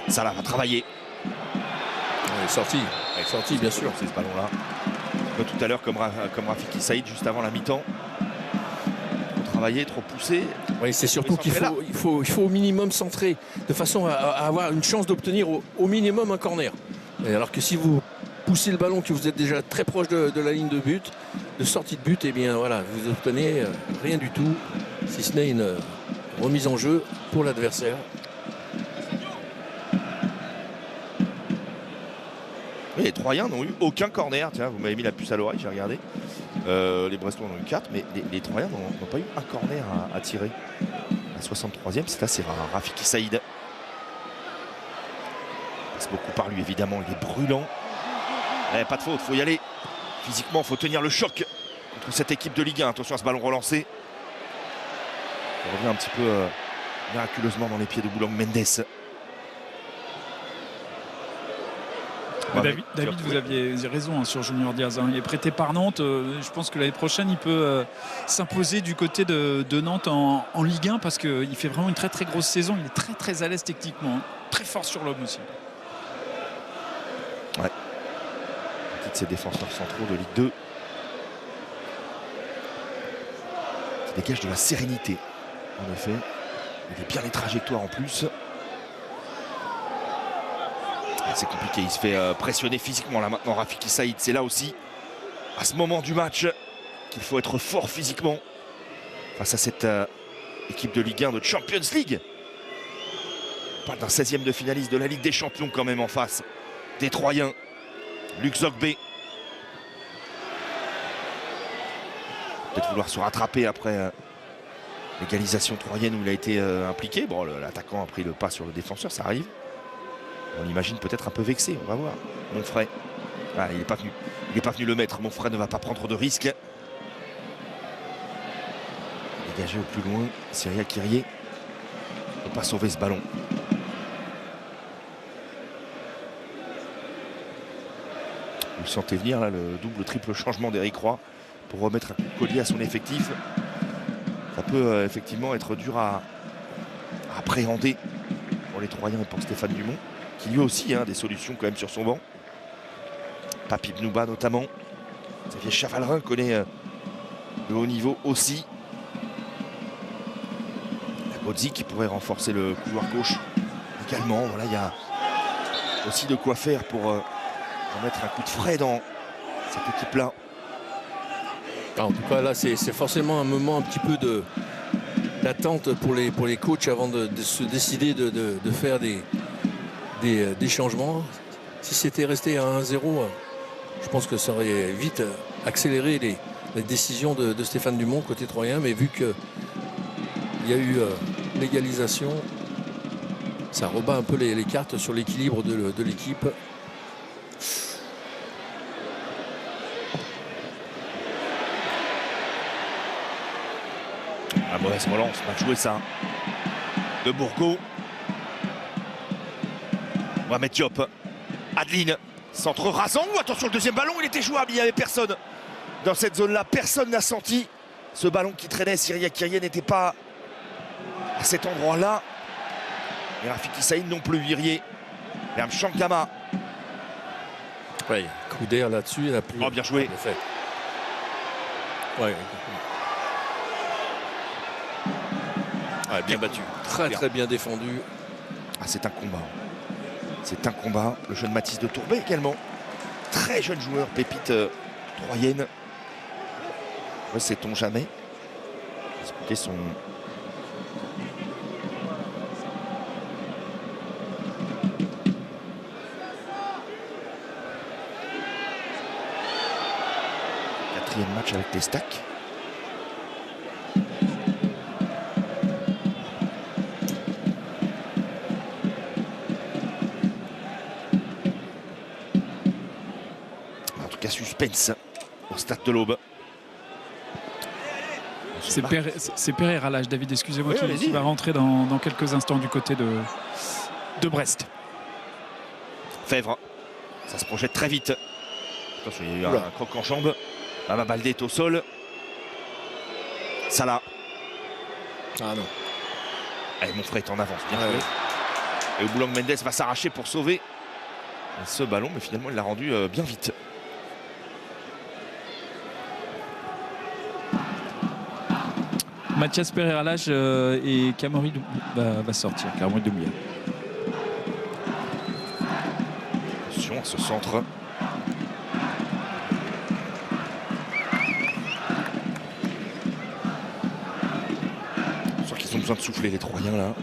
Salah va travailler. Il est sorti. Bien sûr. C'est ce ballon-là. Tout à l'heure, comme Rafiki Saïd, juste avant la mi-temps. Trop travailler, trop pousser. Oui, c'est surtout qu'il faut au minimum centrer de façon à avoir une chance d'obtenir au minimum un corner. Et alors que si vous poussez le ballon, que vous êtes déjà très proche de la ligne de but, de sortie de but, et bien voilà, vous obtenez rien du tout, si ce n'est une remise en jeu pour l'adversaire. Oui, les Troyens n'ont eu aucun corner. Tiens, vous m'avez mis la puce à l'oreille, j'ai regardé. Les Brestois en ont eu 4, mais les Troyens n'ont pas eu un corner à tirer. La 63e, c'est assez rare. Rafiki Saïd. C'est beaucoup par lui, évidemment. Il est brûlant. Pas de faute, il faut y aller. Physiquement, il faut tenir le choc contre cette équipe de Ligue 1. Attention à ce ballon relancé. Il revient un petit peu miraculeusement dans les pieds de Boulang Mendes. David, vous aviez raison hein, sur Junior Diaz. Hein. Il est prêté par Nantes. Je pense que l'année prochaine, il peut s'imposer du côté de Nantes en Ligue 1 parce qu'il fait vraiment une très très grosse saison. Il est très très à l'aise techniquement. Hein. Très fort sur l'homme aussi. Ouais. Petit de ses défenseurs centraux de Ligue 2. Qui dégage de la sérénité. En effet. Il est bien les trajectoires en plus. C'est compliqué, il se fait pressionner physiquement là maintenant Rafiki Saïd. C'est là aussi, à ce moment du match, qu'il faut être fort physiquement face à cette équipe de Ligue 1 de Champions League. On parle d'un 16e de finaliste de la Ligue des Champions quand même en face. Des Troyens. Luc Zogbe. Peut-être vouloir se rattraper après l'égalisation troyenne où il a été impliqué. Bon, l'attaquant a pris le pas sur le défenseur, ça arrive. On l'imagine peut-être un peu vexé, on va voir. Monfray. Ah, il n'est pas venu. Il n'est pas venu le mettre. Monfray ne va pas prendre de risque. Dégagé au plus loin. Cyriac Kyrier ne peut pas sauver ce ballon. Vous le sentez venir là, le double, triple changement d'Éric Roy pour remettre un coup de collier à son effectif. Ça peut effectivement être dur à appréhender pour les Troyens et pour Stéphane Dumont, qui lui aussi a des solutions quand même sur son banc. Papi Bnouba notamment. Xavier Chavalrin connaît le haut niveau aussi. Bozzi qui pourrait renforcer le couloir gauche également. Voilà, il y a aussi de quoi faire pour mettre un coup de frais dans cette équipe-là. En tout cas, là, c'est forcément un moment un petit peu d'attente pour les coachs avant de se décider de faire des changements. Si c'était resté à 1-0, je pense que ça aurait vite accéléré les décisions de Stéphane Dumont côté troyen. Mais vu qu'il y a eu l'égalisation, ça rebat un peu les cartes sur l'équilibre de l'équipe. La mauvaise relance, mal joué ça. De Bourgault. Mohamed Diop. Adeline. Centre rasant. Attention, le deuxième ballon, il était jouable. Il n'y avait personne dans cette zone-là. Personne n'a senti ce ballon qui traînait. Cyriac Kyrier n'était pas à cet endroit-là. Et Rafiki Saïd non plus. Virier. Herm Shankama. Ouais, coup d'air là-dessus. Oh, bien joué. Bien fait. Ouais. Ouais, bien battu. Très bien défendu. Ah, c'est un combat. C'est un combat. Le jeune Mathis de Tourbet également. Très jeune joueur, pépite troyenne. Ne sait-on jamais. Expliquer son... quatrième match avec les Stacks. Suspense au stade de l'Aube. C'est Pereira là, David, excusez-moi, oui, qui va rentrer dans quelques instants du côté de Brest. Fèvre, ça se projette très vite. Attention, il y a eu un croc en jambe. Baba Baldé est au sol. Salah. Ah non. Allez, Monfray est en avance, bien joué. Et Ouboulang Mendes va s'arracher pour sauver ce ballon, mais finalement il l'a rendu bien vite. Mathias Pereira Lage et Kamori va sortir. Kamori Doumbia. Attention à ce centre. Je sens qu'ils ont besoin de souffler les Troyens là.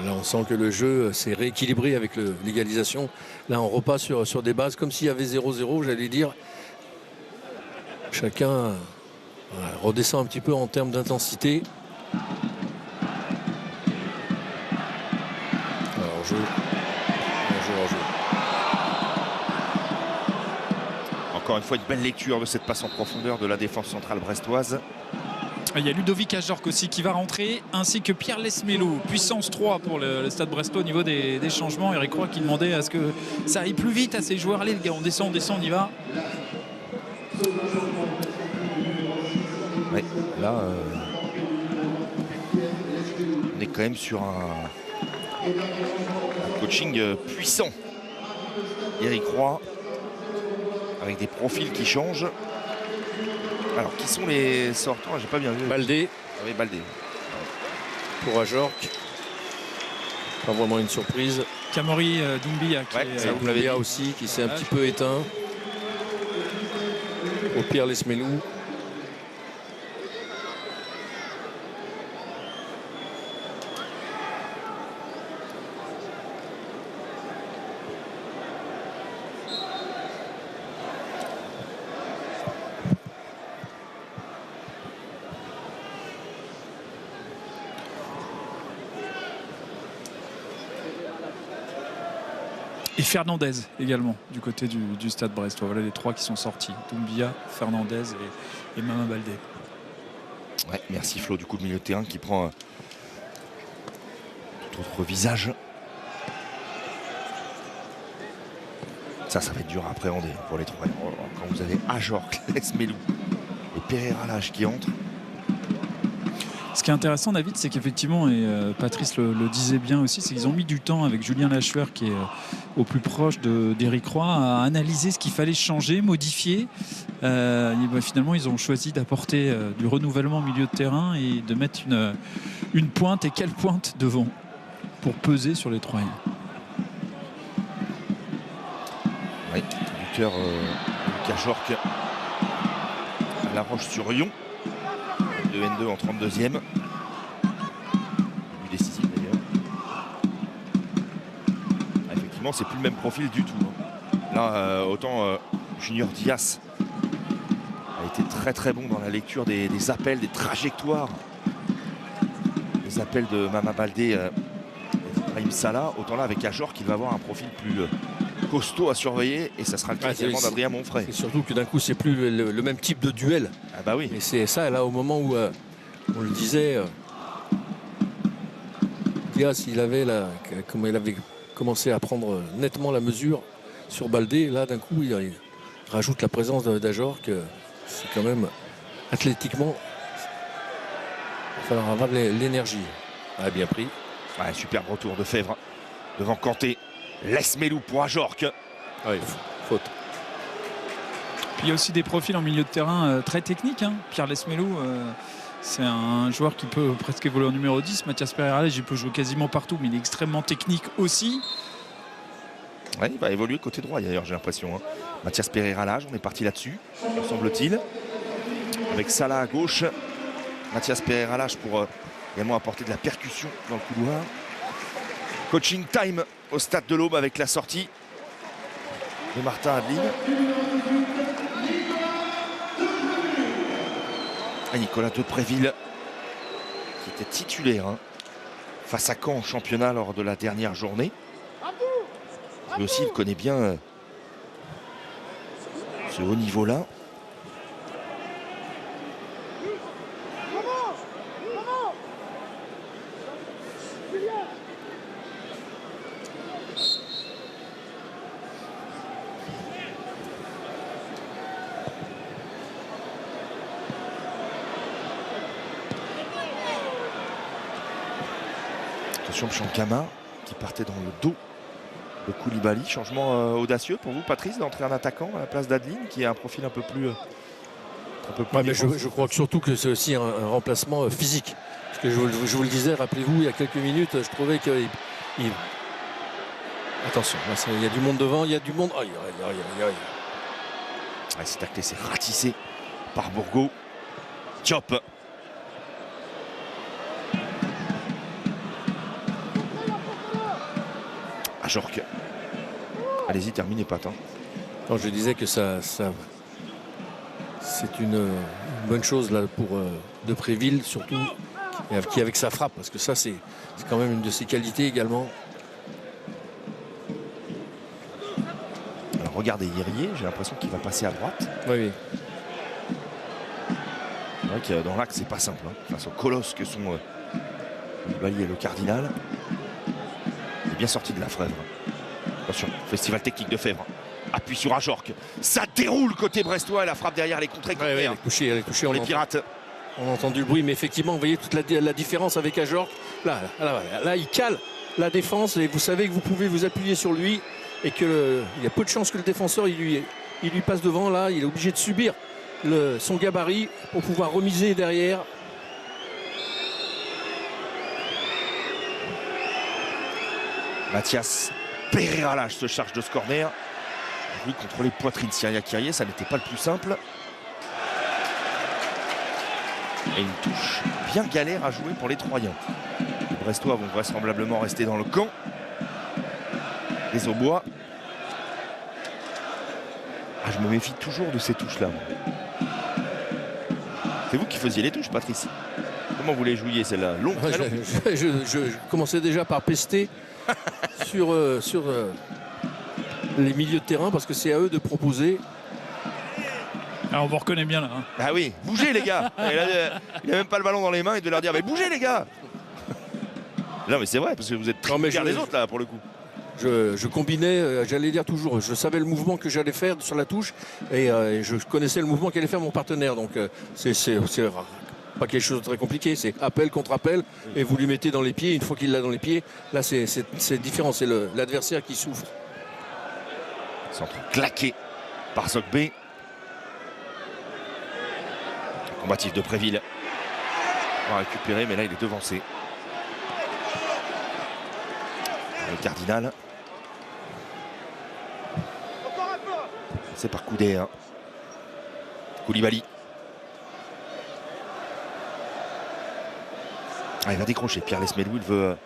Là, on sent que le jeu s'est rééquilibré avec l'égalisation. Là, on repasse sur des bases comme s'il y avait 0-0, j'allais dire. Chacun redescend un petit peu en termes d'intensité. Alors, jeu. Encore une fois, une belle lecture de cette passe en profondeur de la défense centrale brestoise. Il y a Ludovic Ajorc aussi qui va rentrer, ainsi que Pierre Lesmelo, puissance 3 pour le stade brestois au niveau des changements. Eric Roy qui demandait à ce que ça aille plus vite à ces joueurs. Allez les gars, on descend, on y va. Ouais, là, on est quand même sur un coaching puissant. Eric Roy, avec des profils qui changent. Alors, qui sont les sortants? J'ai pas bien vu. Baldé Ah oui, Baldé. pour Ajorc. Pas vraiment une surprise. Kamori Doumbia qui Ouais, est, ça, vous l'avez Doumbia dit. aussi qui s'est un petit peu éteint. Au pire, Lesmelou. et Fernandez également du côté du Stade Brestois. Voilà les trois qui sont sortis. Doumbia, Fernandez et Mama Baldé. Ouais, merci Flo, du coup, le milieu de terrain qui prend tout autre visage. Ça va être dur à appréhender pour les trois. Quand vous avez Ajorc, Lesmelou et Pereira Lage qui entrent. Ce qui est intéressant, David, c'est qu'effectivement, et Patrice le disait bien aussi, c'est qu'ils ont mis du temps avec Julien Lachuer, qui est au plus proche d'Éric Roy, à analyser ce qu'il fallait changer, modifier. Finalement, ils ont choisi d'apporter du renouvellement au milieu de terrain et de mettre une pointe, et quelle pointe devant, pour peser sur les Troyens. Oui, buteur Ajorc à La Roche-sur-Yon. 2-N2 en 32e. Début décisif d'ailleurs. Effectivement, c'est plus le même profil du tout. Là, autant Junior Diaz a été très très bon dans la lecture des appels, des trajectoires. Les appels de Mama Baldé et Ibrahim Salah. Autant là, avec Ajorc, il va avoir un profil plus costaud à surveiller. Et ça sera le cas également d'Adrien Monfray. C'est surtout que d'un coup, c'est plus le même type de duel. Ah bah oui. Et c'est ça, là, au moment où on le disait, Diaz, il avait commencé à prendre nettement la mesure sur Baldé. Là, d'un coup, il rajoute la présence d'Ajorc. C'est quand même, athlétiquement, il va falloir avoir l'énergie. Ah, bien pris. Ouais, superbe retour de Fèvre devant Kanté. Lesmelou pour Ajorc. Ah oui, faute. Puis il y a aussi des profils en milieu de terrain très techniques. Pierre Lesmelou, c'est un joueur qui peut presque évoluer en numéro 10. Mathias Pereira, il peut jouer quasiment partout, mais il est extrêmement technique aussi. Ouais, il va évoluer côté droit d'ailleurs, j'ai l'impression. Mathias Pereira Lage, on est parti là-dessus, me semble-t-il. Avec Salah à gauche, Mathias Pereira Lage pour également apporter de la percussion dans le couloir. Coaching time au stade de l'Aube avec la sortie de Martin Adeline. Et Nicolas Depréville qui était titulaire face à Caen en championnat lors de la dernière journée. Lui aussi, il connaît bien ce haut niveau-là. Attention, Chankama qui partait dans le dos de Koulibaly. Changement audacieux pour vous, Patrice, d'entrer un attaquant à la place d'Adeline, qui a un profil un peu plus Ouais, mais je crois que surtout que c'est aussi un remplacement physique. Parce que je vous le disais, rappelez-vous, il y a quelques minutes, je trouvais que... Attention, là, il y a du monde devant, il y a du monde... Aïe, aïe, aïe, aïe, aïe. Ouais, c'est taclé, c'est ratissé par Bourgault. Diop. Ajorc. Allez-y, terminez, Pat. Non, je disais que ça c'est une bonne chose là pour Depréville, surtout qui avec sa frappe, parce que ça c'est quand même une de ses qualités également. Alors regardez Hirier, j'ai l'impression qu'il va passer à droite. Oui. C'est vrai que dans l'axe c'est pas simple, face au colosse que sont Koulibaly et le Cardinal. Il est bien sorti de la Fèvre. Attention, festival technique de Fèvre. Appui sur Ajorc. Ça déroule côté brestois et la frappe derrière les contrées. Elle est touchée, pour les Pirates. On a entendu le bruit, mais effectivement, vous voyez toute la différence avec Ajorc. Là, il cale la défense et vous savez que vous pouvez vous appuyer sur lui et qu'il y a peu de chances que le défenseur il lui il lui passe devant là, il est obligé de subir son gabarit pour pouvoir remiser derrière. Mathias Pereira se charge de ce corner. Oui, contre les poitrines Siria Kyrie, ça n'était pas le plus simple. Et une touche bien galère à jouer pour les Troyens. Les Brestois vont vraisemblablement rester dans le camp. Les Aubois. Ah, je me méfie toujours de ces touches-là. C'est vous qui faisiez les touches, Patrice? Comment vous les jouiez, celle-là? Longue, très longue. Je commençais déjà par pester sur les milieux de terrain parce que c'est à eux de proposer. Alors on vous reconnaît bien là. Hein. Ah oui, bougez les gars. Il n'a même pas le ballon dans les mains et de leur dire mais bougez les gars. Non mais c'est vrai parce que vous êtes très fiers des autres là pour le coup. Je combinais, j'allais dire toujours, je savais le mouvement que j'allais faire sur la touche et je connaissais le mouvement qu'allait faire mon partenaire. Donc c'est pas quelque chose de très compliqué, c'est appel contre appel et vous lui mettez dans les pieds. Une fois qu'il l'a dans les pieds, là c'est différent, c'est l'adversaire qui souffre. Centre claqué par Zogbe. Combatif de Préville. On va récupérer, mais là il est devancé. Le Cardinal. C'est par Koudé. Hein. Koulibaly. Ah, il va décrocher. Pierre Lesmelou, il veut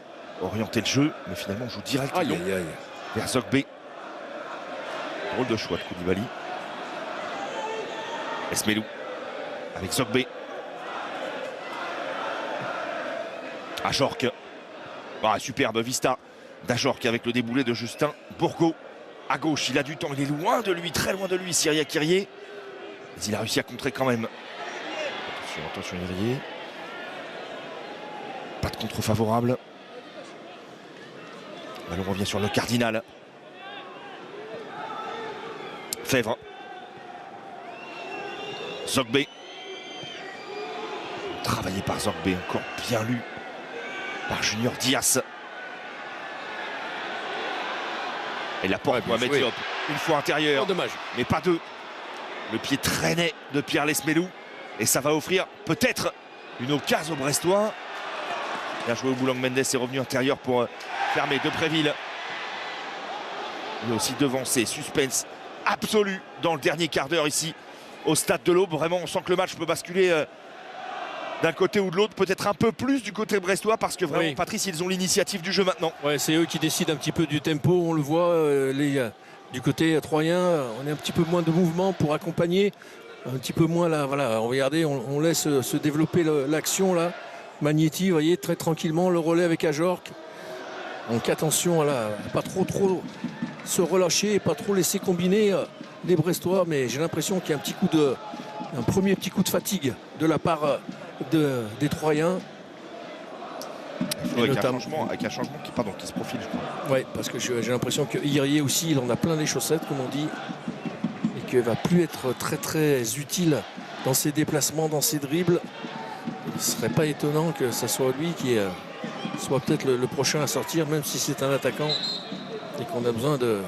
orienter le jeu, mais finalement on joue directement vers Zogbe. Drôle de choix de Koulibaly. Lesmelou avec Zogbe. Ajorc. Ah, superbe vista d'Ajorc avec le déboulé de Justin Bourgault. À gauche, il a du temps, il est loin de lui, très loin de lui, Siria Kyrie. Mais il a réussi à contrer quand même. Attention, Irié. Pas de contre favorable. Le ballon revient sur le Cardinal. Fèvre. Zogbe. Travaillé par Zogbe, encore bien lu par Junior Diaz. Et la porte Mohamed Diop, une fois intérieur, dommage. Mais pas deux. Le pied traînait de Pierre Lesmelou. Et ça va offrir peut-être une occasion aux Brestois. Bien joué au Boulang Mendes, est revenu intérieur pour fermer de Préville. Il est aussi devancé, suspense absolu dans le dernier quart d'heure ici au stade de l'Aube. Vraiment, on sent que le match peut basculer d'un côté ou de l'autre, peut-être un peu plus du côté brestois parce que vraiment, Patrice, ils ont l'initiative du jeu maintenant. Ouais, c'est eux qui décident un petit peu du tempo, on le voit. Du côté troyen, on est un petit peu moins de mouvement pour accompagner. Un petit peu moins là, voilà, regardez, on laisse se développer l'action là. Magnetti, vous voyez, très tranquillement, le relais avec Ajorc. Donc attention, là, pas trop se relâcher, pas trop laisser combiner les Brestois, mais j'ai l'impression qu'il y a un premier petit coup de fatigue de la part des Troyens. Avec un changement qui se profile, je crois. Oui, parce que j'ai l'impression que Irié aussi, il en a plein les chaussettes, comme on dit, et qu'il ne va plus être très très utile dans ses déplacements, dans ses dribbles. Il ne serait pas étonnant que ce soit lui qui soit peut-être le prochain à sortir, même si c'est un attaquant et qu'on a besoin de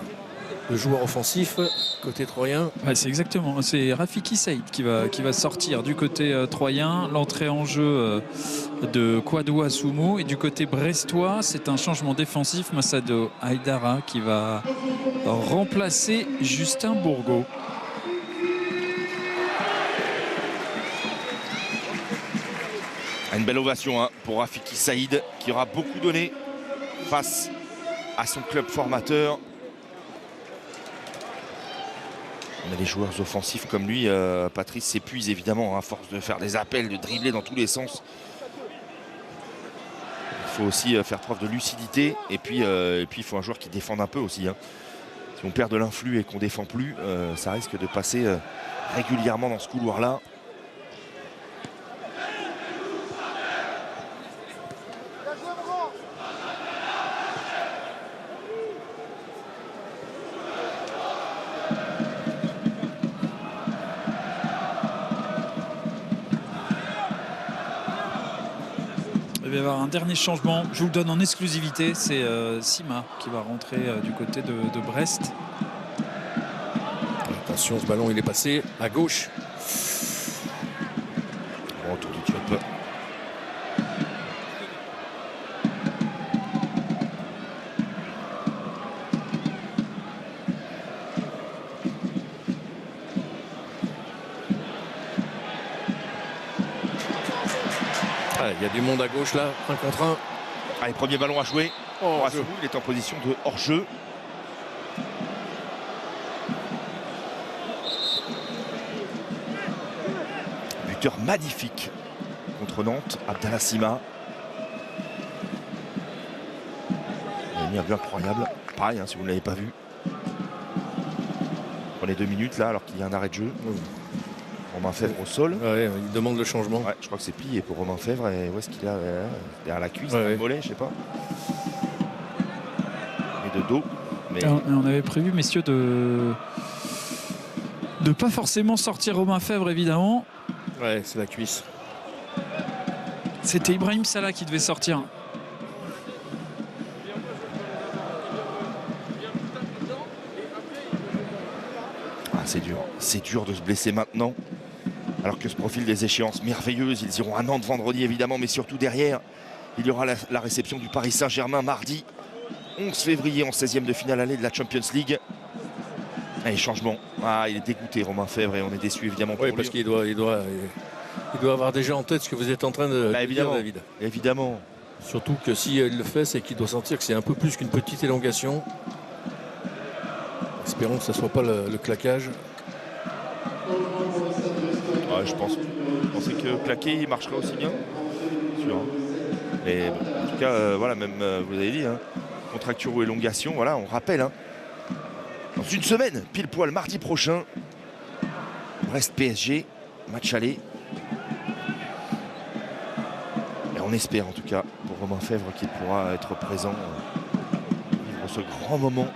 joueurs offensifs côté troyen. Ouais, c'est exactement, c'est Rafiki Saïd qui va sortir du côté troyen. L'entrée en jeu de Kwadwo Asumu, et du côté brestois, c'est un changement défensif. Massado Haidara qui va remplacer Justin Bourgault. Une belle ovation pour Rafiki Saïd qui aura beaucoup donné face à son club formateur. On a des joueurs offensifs comme lui. Patrice s'épuise évidemment à force de faire des appels, de dribbler dans tous les sens. Il faut aussi faire preuve de lucidité et puis il faut un joueur qui défende un peu aussi. Hein. Si on perd de l'influx et qu'on défend plus, ça risque de passer régulièrement dans ce couloir-là. Il va y avoir un dernier changement, je vous le donne en exclusivité, c'est Sima qui va rentrer du côté de Brest. Attention, ce ballon il est passé à gauche. Bon, autour du Diop. Il y a du monde à gauche là, 1 contre 1. Allez, premier ballon à jouer. Pour Assoumou, il est en position de hors-jeu. Buteur magnifique contre Nantes, Abdallah Sima. Il a mis un but incroyable. Pareil, hein, si vous ne l'avez pas vu. Prenez 2 minutes là, alors qu'il y a un arrêt de jeu. Romain Fèvre au sol. Ouais, il demande le changement. Ouais, je crois que c'est plié pour Romain Fèvre. Et où est-ce qu'il a derrière la cuisse, Ouais, le mollet, je sais pas. Et de dos. Mais On avait prévu, messieurs, de pas forcément sortir Romain Fèvre, évidemment. Ouais, c'est la cuisse. C'était Ibrahim Salah qui devait sortir. c'est dur de se blesser maintenant. Alors que ce profil des échéances merveilleuses, ils iront à Nantes vendredi évidemment, mais surtout derrière, il y aura la réception du Paris Saint-Germain mardi 11 février en 16e de finale aller de la Champions League. Allez, changement. Ah, il est dégoûté Romain Fèvre et on est déçu évidemment pour Oui, lui. parce qu'il doit avoir déjà en tête ce que vous êtes en train de dire, David. Évidemment. Surtout que si il le fait, c'est qu'il doit sentir que c'est un peu plus qu'une petite élongation. Espérons que ce ne soit pas le claquage. Ouais, je pensais que claquer il marcherait aussi bien. Sûr. Hein. Mais bon, en tout cas, voilà, même vous avez dit, hein, contracture ou élongation, voilà, on rappelle. Hein, dans une semaine, pile poil, mardi prochain, Brest PSG, match aller. Et on espère en tout cas pour Romain Fèvre qu'il pourra être présent, vivre ce grand moment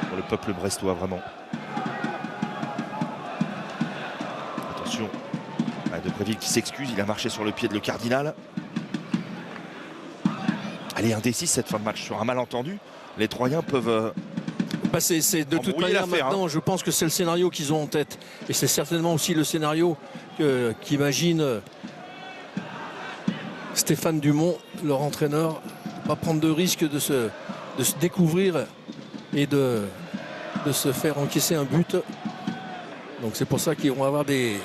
pour le peuple brestois, vraiment. Attention, De Bréville qui s'excuse, il a marché sur le pied de le Cardinal. Allez, indécis cette fin de match sur un malentendu. Les Troyens peuvent... C'est de toute manière maintenant, je pense que c'est le scénario qu'ils ont en tête. Et c'est certainement aussi le scénario qu'imagine Stéphane Dumont, leur entraîneur, pas prendre de risque de se découvrir et de se faire encaisser un but. Donc c'est pour ça qu'ils vont avoir des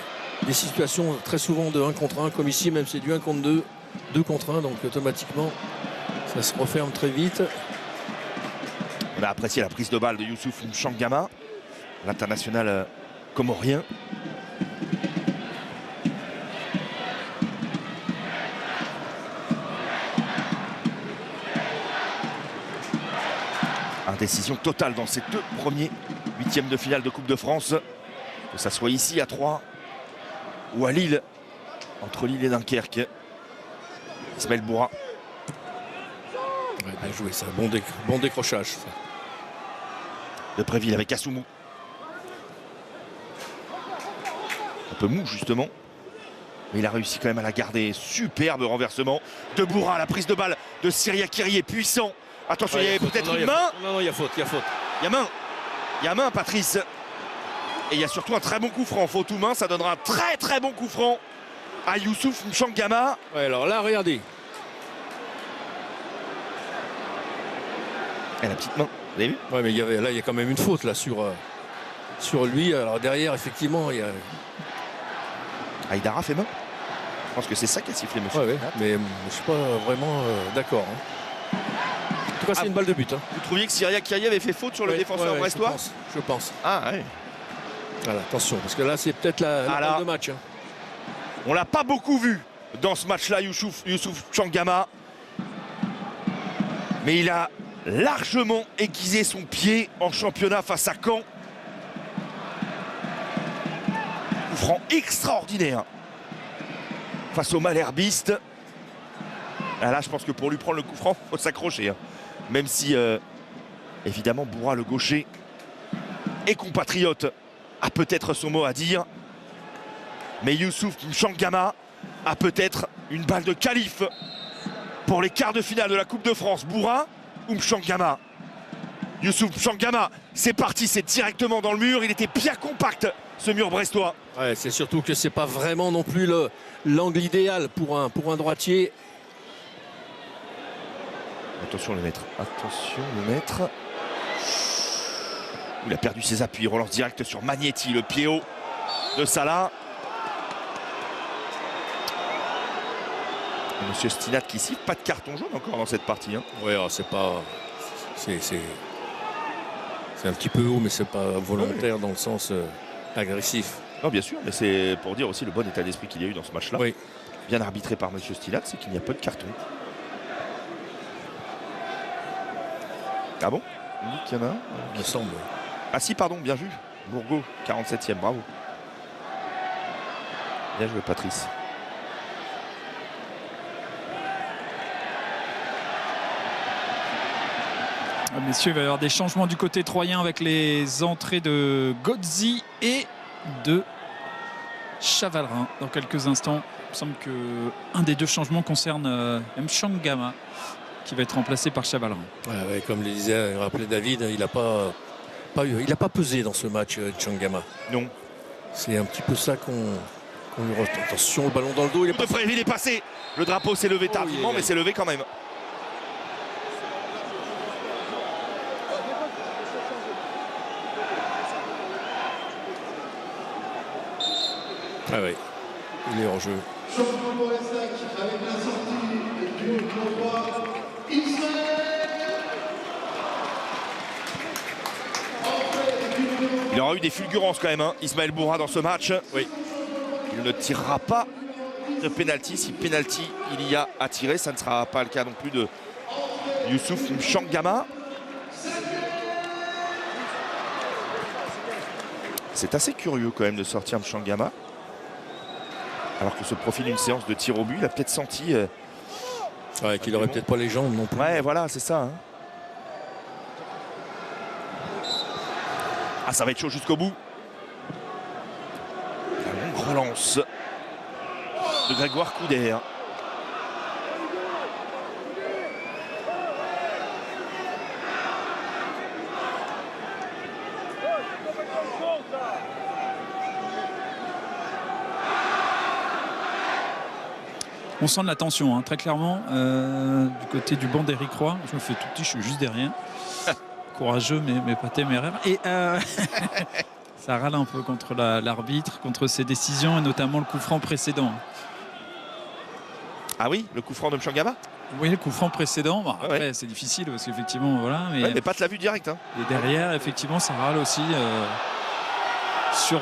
situations très souvent de 1 contre 1, comme ici, même c'est du 1 contre 2, 2 contre 1, donc automatiquement ça se referme très vite. On a apprécié la prise de balle de Youssouf Mchangama, l'international comorien. Indécision totale dans ces 2 premiers 8e de finale de Coupe de France. Que ça soit ici à Troyes ou à Lille, entre Lille et Dunkerque. Ismaël Boura. Ouais, bien joué, c'est un bon décrochage. Ça. De Bréville avec Assoumou. Un peu mou justement. Mais il a réussi quand même à la garder. Superbe renversement de Boura. La prise de balle de Syria Kiri est puissant. Attention, il y avait peut-être une main. Non, il y a faute, il y a faute. Il y a main. Il y a main, Patrice. Et il y a surtout un très bon coup franc. Faute ou main, ça donnera un très très bon coup franc à Youssouf Mchangama. Ouais, alors là, regardez. Et la petite main, vous avez vu? Ouais, mais il y a quand même une faute là sur lui. Alors derrière, effectivement, il y a. Aïdara fait main. Je pense que c'est ça qui a sifflé, monsieur. Ouais, mais je ne suis pas vraiment d'accord. Hein. En tout cas, c'est une balle de but. Hein. Vous trouviez que Syria Kiri avait fait faute sur le défenseur brestois? Je pense. Ah ouais. Voilà, attention, parce que là, c'est peut-être la balle de match. Hein. On l'a pas beaucoup vu dans ce match-là, Youssouf Mchangama. Mais il a largement aiguisé son pied en championnat face à Caen. Coup franc extraordinaire face au Malherbiste. Là, je pense que pour lui prendre le coup franc, il faut s'accrocher. Hein. Même si, évidemment, Boura, le gaucher, et compatriote, a peut-être son mot à dire. Mais Youssouf Mchangama a peut-être une balle de qualif pour les quarts de finale de la Coupe de France. Boura ou Mchangama? Youssouf Mchangama, c'est parti, c'est directement dans le mur. Il était bien compact, ce mur brestois. Ouais, c'est surtout que c'est pas vraiment non plus l'angle idéal pour un droitier. Attention le maître, attention le maître. Il a perdu ses appuis, relance direct sur Magnetti, le pied haut de Salah. Et Monsieur Stinat qui siffle, pas de carton jaune encore dans cette partie. Hein. Ouais, c'est pas... C'est un petit peu haut, mais c'est pas volontaire dans le sens agressif. Non, bien sûr, mais c'est pour dire aussi le bon état d'esprit qu'il y a eu dans ce match-là. Oui. Bien arbitré par Monsieur Stinat, c'est qu'il n'y a pas de carton. Ah bon? On dit qu'il y en a un. Il me semble. Ah si, pardon, bien vu. Bourgo, 47e, bravo. Bien joué, Patrice. Messieurs, il va y avoir des changements du côté troyen avec les entrées de Godzi et de Chavalrin dans quelques instants. Il me semble qu'un des deux changements concerne Mchangama qui va être remplacé par Chavalrin. Ouais, comme le disait, rappelait David, il n'a pas pesé dans ce match, Mchangama. Non. C'est un petit peu ça qu'on lui retient. Attention, le ballon dans le dos. Il est passé. Le drapeau s'est levé tardivement, mais c'est levé quand même. Ah oui, il est en jeu. Avec la sortie du droit Ismaël. Il aura eu des fulgurances quand même, hein, Ismaël Bourra dans ce match. Oui. Il ne tirera pas de pénalty. Si pénalty il y a à tirer, ça ne sera pas le cas non plus de Youssouf Mchangama. C'est assez curieux quand même de sortir Mchangama. Alors que se profile une séance de tir au but, il a peut-être senti... Ouais, qu'il n'aurait peut-être pas les jambes non plus. Ouais, voilà, c'est ça. Hein. Ah, ça va être chaud jusqu'au bout. La longue relance de Grégoire Couder. On sent de la tension, hein, très clairement, du côté du banc d'Éric Roy. Je me fais tout petit, je suis juste derrière. Courageux, mais pas téméraire. Et ça râle un peu contre l'arbitre, contre ses décisions, et notamment le coup franc précédent. Ah oui, le coup franc de Mchangama? Oui, le coup franc précédent. Bon, après, ouais. c'est difficile parce qu'effectivement, voilà. Mais Pat l'a vu direct. Hein. Et derrière, effectivement, ça râle aussi sur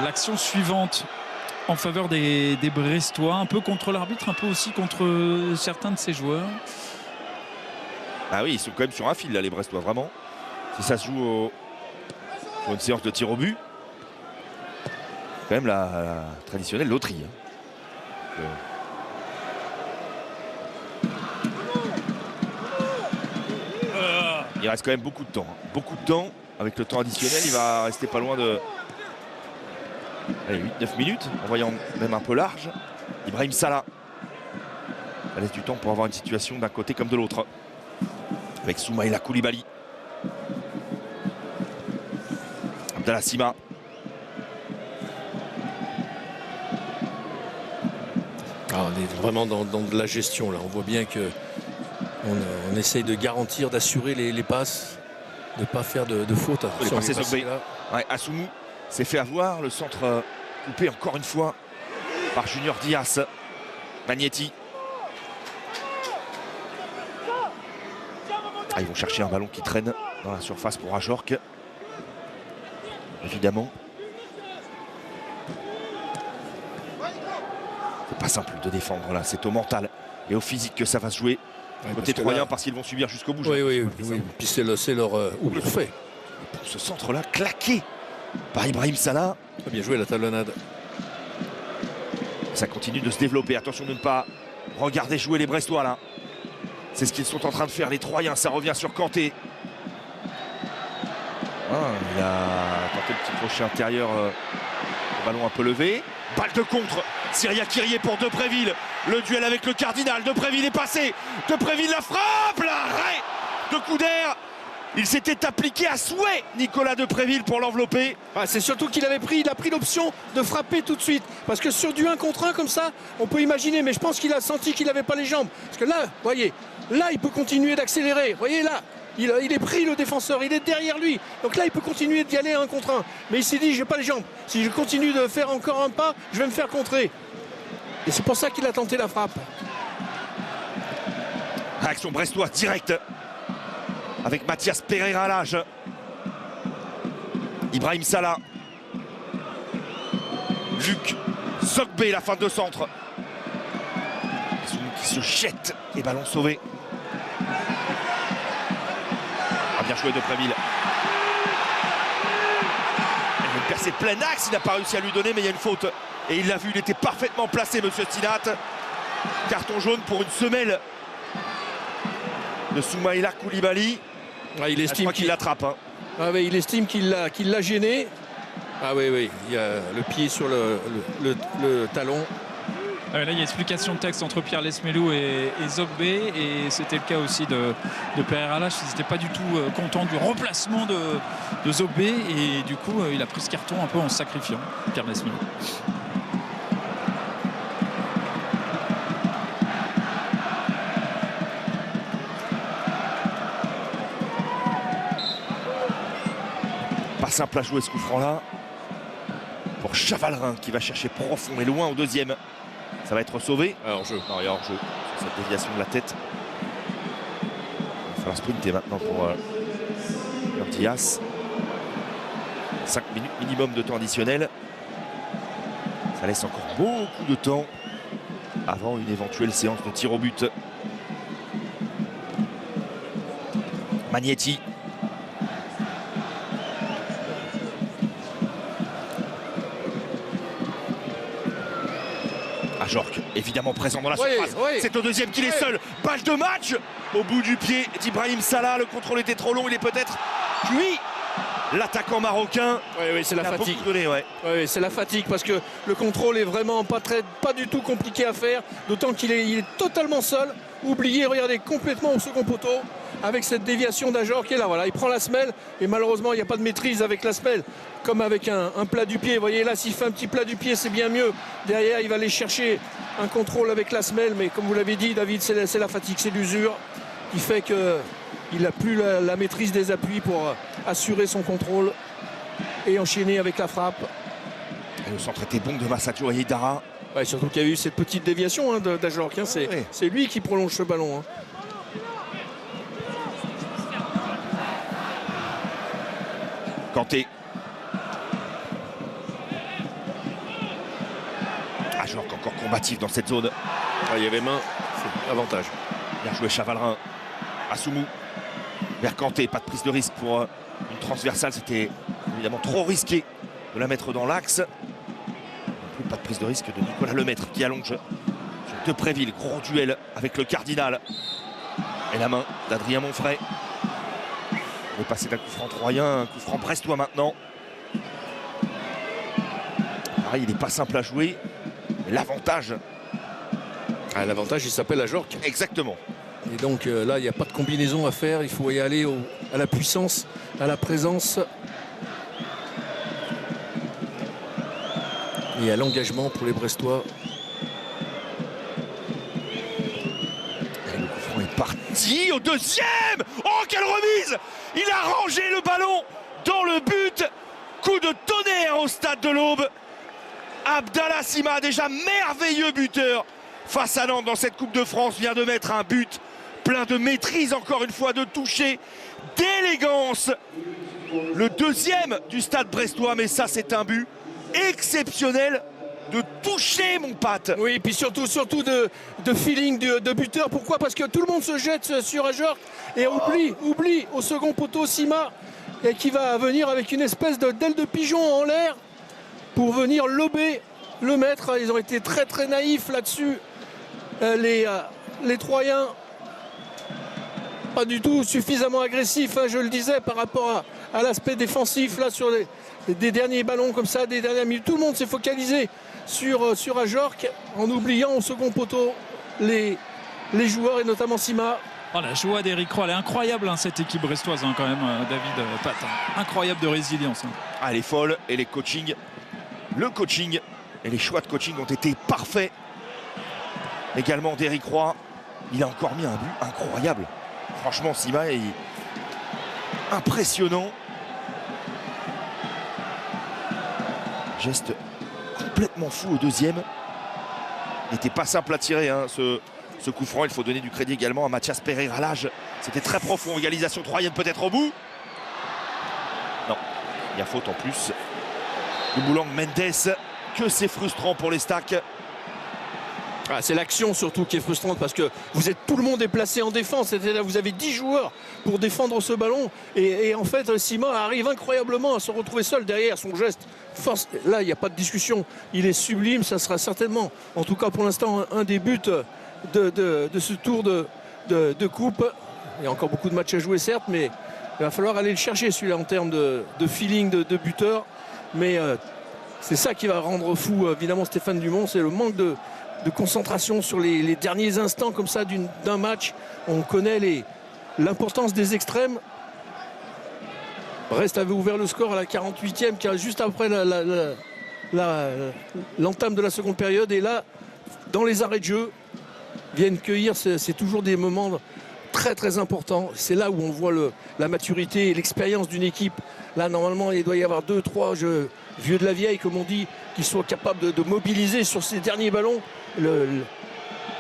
l'action suivante en faveur des Brestois, un peu contre l'arbitre, un peu aussi contre certains de ses joueurs. Ah oui, ils sont quand même sur un fil là, les Brestois, vraiment. Si ça se joue sur une séance de tir au but, quand même la traditionnelle loterie. Hein. Il reste quand même beaucoup de temps. Hein. Beaucoup de temps. Avec le temps additionnel, il va rester pas loin de 8-9 minutes, en voyant même un peu large. Ibrahim Salah. Ça laisse du temps pour avoir une situation d'un côté comme de l'autre. Avec Soumaïla Koulibaly. Abdallah Sima. On est vraiment dans de la gestion là. On voit bien que on essaye de garantir, d'assurer les passes, de ne pas faire de fautes. Ouais, Assoumou s'est fait avoir. Le centre coupé encore une fois par Junior Diaz. Magnetti. Ah, ils vont chercher un ballon qui traîne dans la surface pour Ajorc. Évidemment. C'est pas simple de défendre là. C'est au mental et au physique que ça va se jouer. Côté troyen, parce qu'ils vont subir jusqu'au bout. Oui. Puis c'est leur fait. Pour ce centre-là, claqué par Ibrahim Salah. Bien joué la talonnade. Ça continue de se développer. Attention de ne pas regarder jouer les Brestois là. C'est ce qu'ils sont en train de faire les Troyens. Ça revient sur Kanté. Il a tenté le petit crochet intérieur. Le ballon un peu levé. Balle de contre. Syria Kyrie pour Depréville. Le duel avec le Cardinal. Depréville est passé. Depréville la frappe. L'arrêt de Couder. Il s'était appliqué à souhait, Nicolas Depréville, pour l'envelopper. Ah, c'est surtout qu'il a pris l'option de frapper tout de suite. Parce que sur du 1 contre 1 comme ça, on peut imaginer, mais je pense qu'il a senti qu'il n'avait pas les jambes. Parce que là, voyez, là il peut continuer d'accélérer. Voyez là, il est pris le défenseur, il est derrière lui. Donc là il peut continuer d'y aller 1 contre 1. Mais il s'est dit, j'ai pas les jambes. Si je continue de faire encore un pas, je vais me faire contrer. Et c'est pour ça qu'il a tenté la frappe. Réaction brestoise directe. Avec Mathias Pereira à l'âge. Ibrahim Salah. Luc Zogbé, la fin de centre. Qui se jette. Et ballon sauvé. Ah, bien joué Depréville. Il a une percée plein axe. Il n'a pas réussi à lui donner, mais il y a une faute. Et il l'a vu, il était parfaitement placé, monsieur Stinat. Carton jaune pour une semelle de Soumaïla Koulibaly. Ah, il estime qu'il l'attrape. Hein. Ah, oui, il estime qu'il l'a gêné. Ah oui, oui, il y a le pied sur le talon. Là, il y a explication de texte entre Pierre Lesmelou et Zogbé. Et c'était le cas aussi de Pereira Lage. Ils n'étaient pas du tout contents du remplacement de Zogbé. Et du coup, il a pris ce carton un peu en se sacrifiant, Pierre Lesmelou. Pas simple à jouer ce coup franc là pour Chavalrin qui va chercher profond et loin au deuxième. Ça va être sauvé. Hors-jeu. Non, il y a hors-jeu. Cette déviation de la tête. Il va falloir sprinter maintenant pour Dias. 5 minutes minimum de temps additionnel. Ça laisse encore beaucoup de temps avant une éventuelle séance de tir au but. Magnetti. Ajorc, évidemment présent dans la surface. Oui. C'est au deuxième qu'il est seul. Balle de match au bout du pied d'Ibrahim Salah. Le contrôle était trop long. Il est peut-être lui, l'attaquant marocain. Oui, c'est la fatigue. Ouais. C'est la fatigue parce que le contrôle est vraiment pas du tout compliqué à faire. D'autant qu'il est totalement seul. Oublié, regardez, complètement au second poteau. Avec cette déviation d'Ajorc qui est là, voilà, il prend la semelle et malheureusement il n'y a pas de maîtrise avec la semelle comme avec un plat du pied. Vous voyez là, s'il fait un petit plat du pied, c'est bien mieux. Derrière, il va aller chercher un contrôle avec la semelle, mais comme vous l'avez dit, David, c'est la fatigue, c'est l'usure qui fait qu'il n'a plus la maîtrise des appuis pour assurer son contrôle et enchaîner avec la frappe. Et le centre était bon de Massadio Aïdara. Ouais, surtout qu'il y a eu cette petite déviation d'Ajorc. C'est lui qui prolonge ce ballon. Kanté. Ajorc encore combatif dans cette zone. Il y avait main, c'est avantage. Bien joué Chavalrin. Assoumou. Vers Kanté, pas de prise de risque pour une transversale. C'était évidemment trop risqué de la mettre dans l'axe. Pas de prise de risque de Nicolas Lemaître qui allonge sur Depréville. Gros duel avec le Cardinal. Et la main d'Adrien Monfray. On est passé d'un coup franc troyen, un coup franc brestois maintenant. Pareil, il n'est pas simple à jouer. Mais l'avantage. L'avantage, il s'appelle Ajorc. Exactement. Et donc là, il n'y a pas de combinaison à faire. Il faut y aller à la puissance, à la présence. Et à l'engagement pour les Brestois. Et le coup franc est parti au deuxième. Oh, quelle remise! Il a rangé le ballon dans le but. Coup de tonnerre au stade de l'Aube. Abdallah Sima, déjà merveilleux buteur face à Nantes dans cette Coupe de France, vient de mettre un but plein de maîtrise, encore une fois, de toucher, d'élégance. Le deuxième du stade brestois, mais ça c'est un but exceptionnel de toucher, mon Pat. Oui, et puis surtout de feeling de buteur. Pourquoi? Parce que tout le monde se jette sur Ajorc et oublie au second poteau Sima, et qui va venir avec une espèce d'aile de pigeon en l'air pour venir lober le maître. Ils ont été très très naïfs là-dessus, les Troyens. Pas du tout suffisamment agressifs, je le disais, par rapport à l'aspect défensif là sur des derniers ballons comme ça, des dernières minutes. Tout le monde s'est focalisé sur Ajorc en oubliant au second poteau les joueurs et notamment Sima. Oh, la joie d'Éric Roy, elle est incroyable, hein, cette équipe brestoise, hein, quand même, David Pat. Incroyable de résilience. Hein. Ah, elle est folle, et les coachings, le coaching et les choix de coaching ont été parfaits. Également d'Éric Roy, il a encore mis un but incroyable. Franchement, Sima est impressionnant. Geste complètement fou au deuxième. N'était pas simple à tirer, hein, ce coup franc. Il faut donner du crédit également à Mathias Pereira Lage. C'était très profond. Égalisation troisième peut-être au bout. Non, il y a faute en plus. Le Boulang Mendes. Que c'est frustrant pour les Stacks. Ah, c'est l'action surtout qui est frustrante parce que tout le monde est placé en défense. C'est-à-dire vous avez 10 joueurs pour défendre ce ballon. Et en fait, Sima arrive incroyablement à se retrouver seul derrière son geste. Force, là, il n'y a pas de discussion. Il est sublime. Ça sera certainement, en tout cas pour l'instant, un des buts de ce tour de coupe. Il y a encore beaucoup de matchs à jouer, certes, mais il va falloir aller le chercher celui-là en termes de feeling de buteur. Mais c'est ça qui va rendre fou, évidemment, Stéphane Dumont. C'est le manque de concentration sur les derniers instants comme ça d'un match. On connaît l'importance des extrêmes. Brest avait ouvert le score à la 48e, juste après l'entame de la seconde période. Et là, dans les arrêts de jeu, viennent cueillir, c'est toujours des moments très très importants. C'est là où on voit la maturité et l'expérience d'une équipe. Là, normalement, il doit y avoir 2-3 vieux de la vieille, comme on dit, qui soient capables de mobiliser sur ces derniers ballons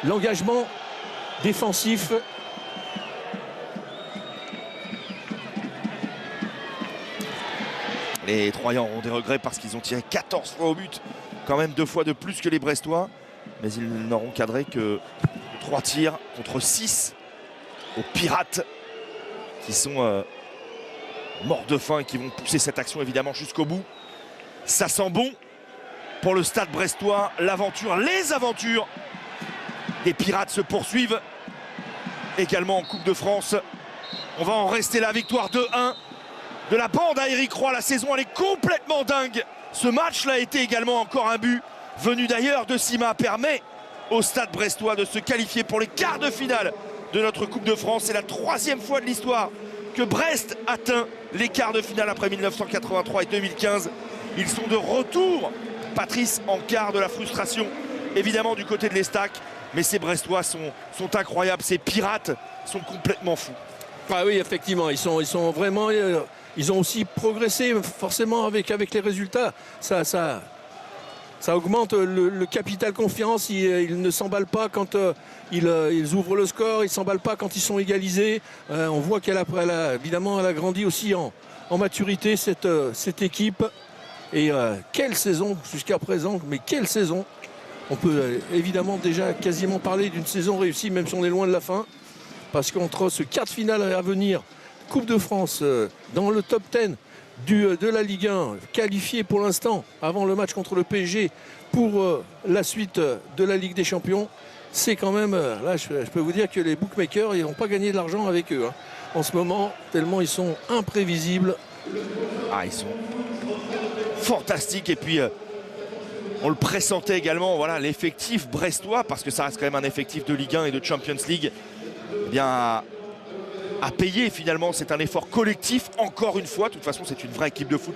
l'engagement défensif. Les Troyens ont des regrets parce qu'ils ont tiré 14 fois au but, quand même 2 fois de plus que les Brestois, mais ils n'auront cadré que 3 tirs contre 6 aux Pirates, qui sont morts de faim et qui vont pousser cette action évidemment jusqu'au bout. Ça sent bon pour le Stade brestois. L'aventure, les aventures des Pirates se poursuivent également en Coupe de France. On va en rester là, victoire 2-1 de la bande à Éric Roy. La saison, elle est complètement dingue. Ce match-là a été également encore un but venu d'ailleurs de Sima, permet au Stade brestois de se qualifier pour les quarts de finale de notre Coupe de France. C'est la 3e fois de l'histoire que Brest atteint les quarts de finale après 1983 et 2015. Ils sont de retour, Patrice, en quart. De la frustration évidemment du côté de l'Estac, mais ces Brestois sont incroyables. Ces Pirates sont complètement fous. Ah oui, effectivement, ils sont vraiment, ils ont aussi progressé forcément avec les résultats. Ça augmente le capital confiance. Ils ne s'emballent pas quand ils ouvrent le score, ils ne s'emballent pas quand ils sont égalisés. On voit qu'elle a grandi aussi en maturité, cette équipe. Et quelle saison jusqu'à présent, mais quelle saison! On peut évidemment déjà quasiment parler d'une saison réussie, même si on est loin de la fin. Parce qu'entre ce quart de finale à venir, Coupe de France, dans le top 10 de la Ligue 1, qualifié pour l'instant, avant le match contre le PSG, pour la suite de la Ligue des Champions, c'est quand même, là je peux vous dire que les bookmakers, ils n'ont pas gagné de l'argent avec eux, hein, en ce moment, tellement ils sont imprévisibles. Ah, ils sont fantastiques. Et puis on le pressentait également, voilà, l'effectif brestois, parce que ça reste quand même un effectif de Ligue 1 et de Champions League, eh bien à payer finalement. C'est un effort collectif, encore une fois. De toute façon, c'est une vraie équipe de foot.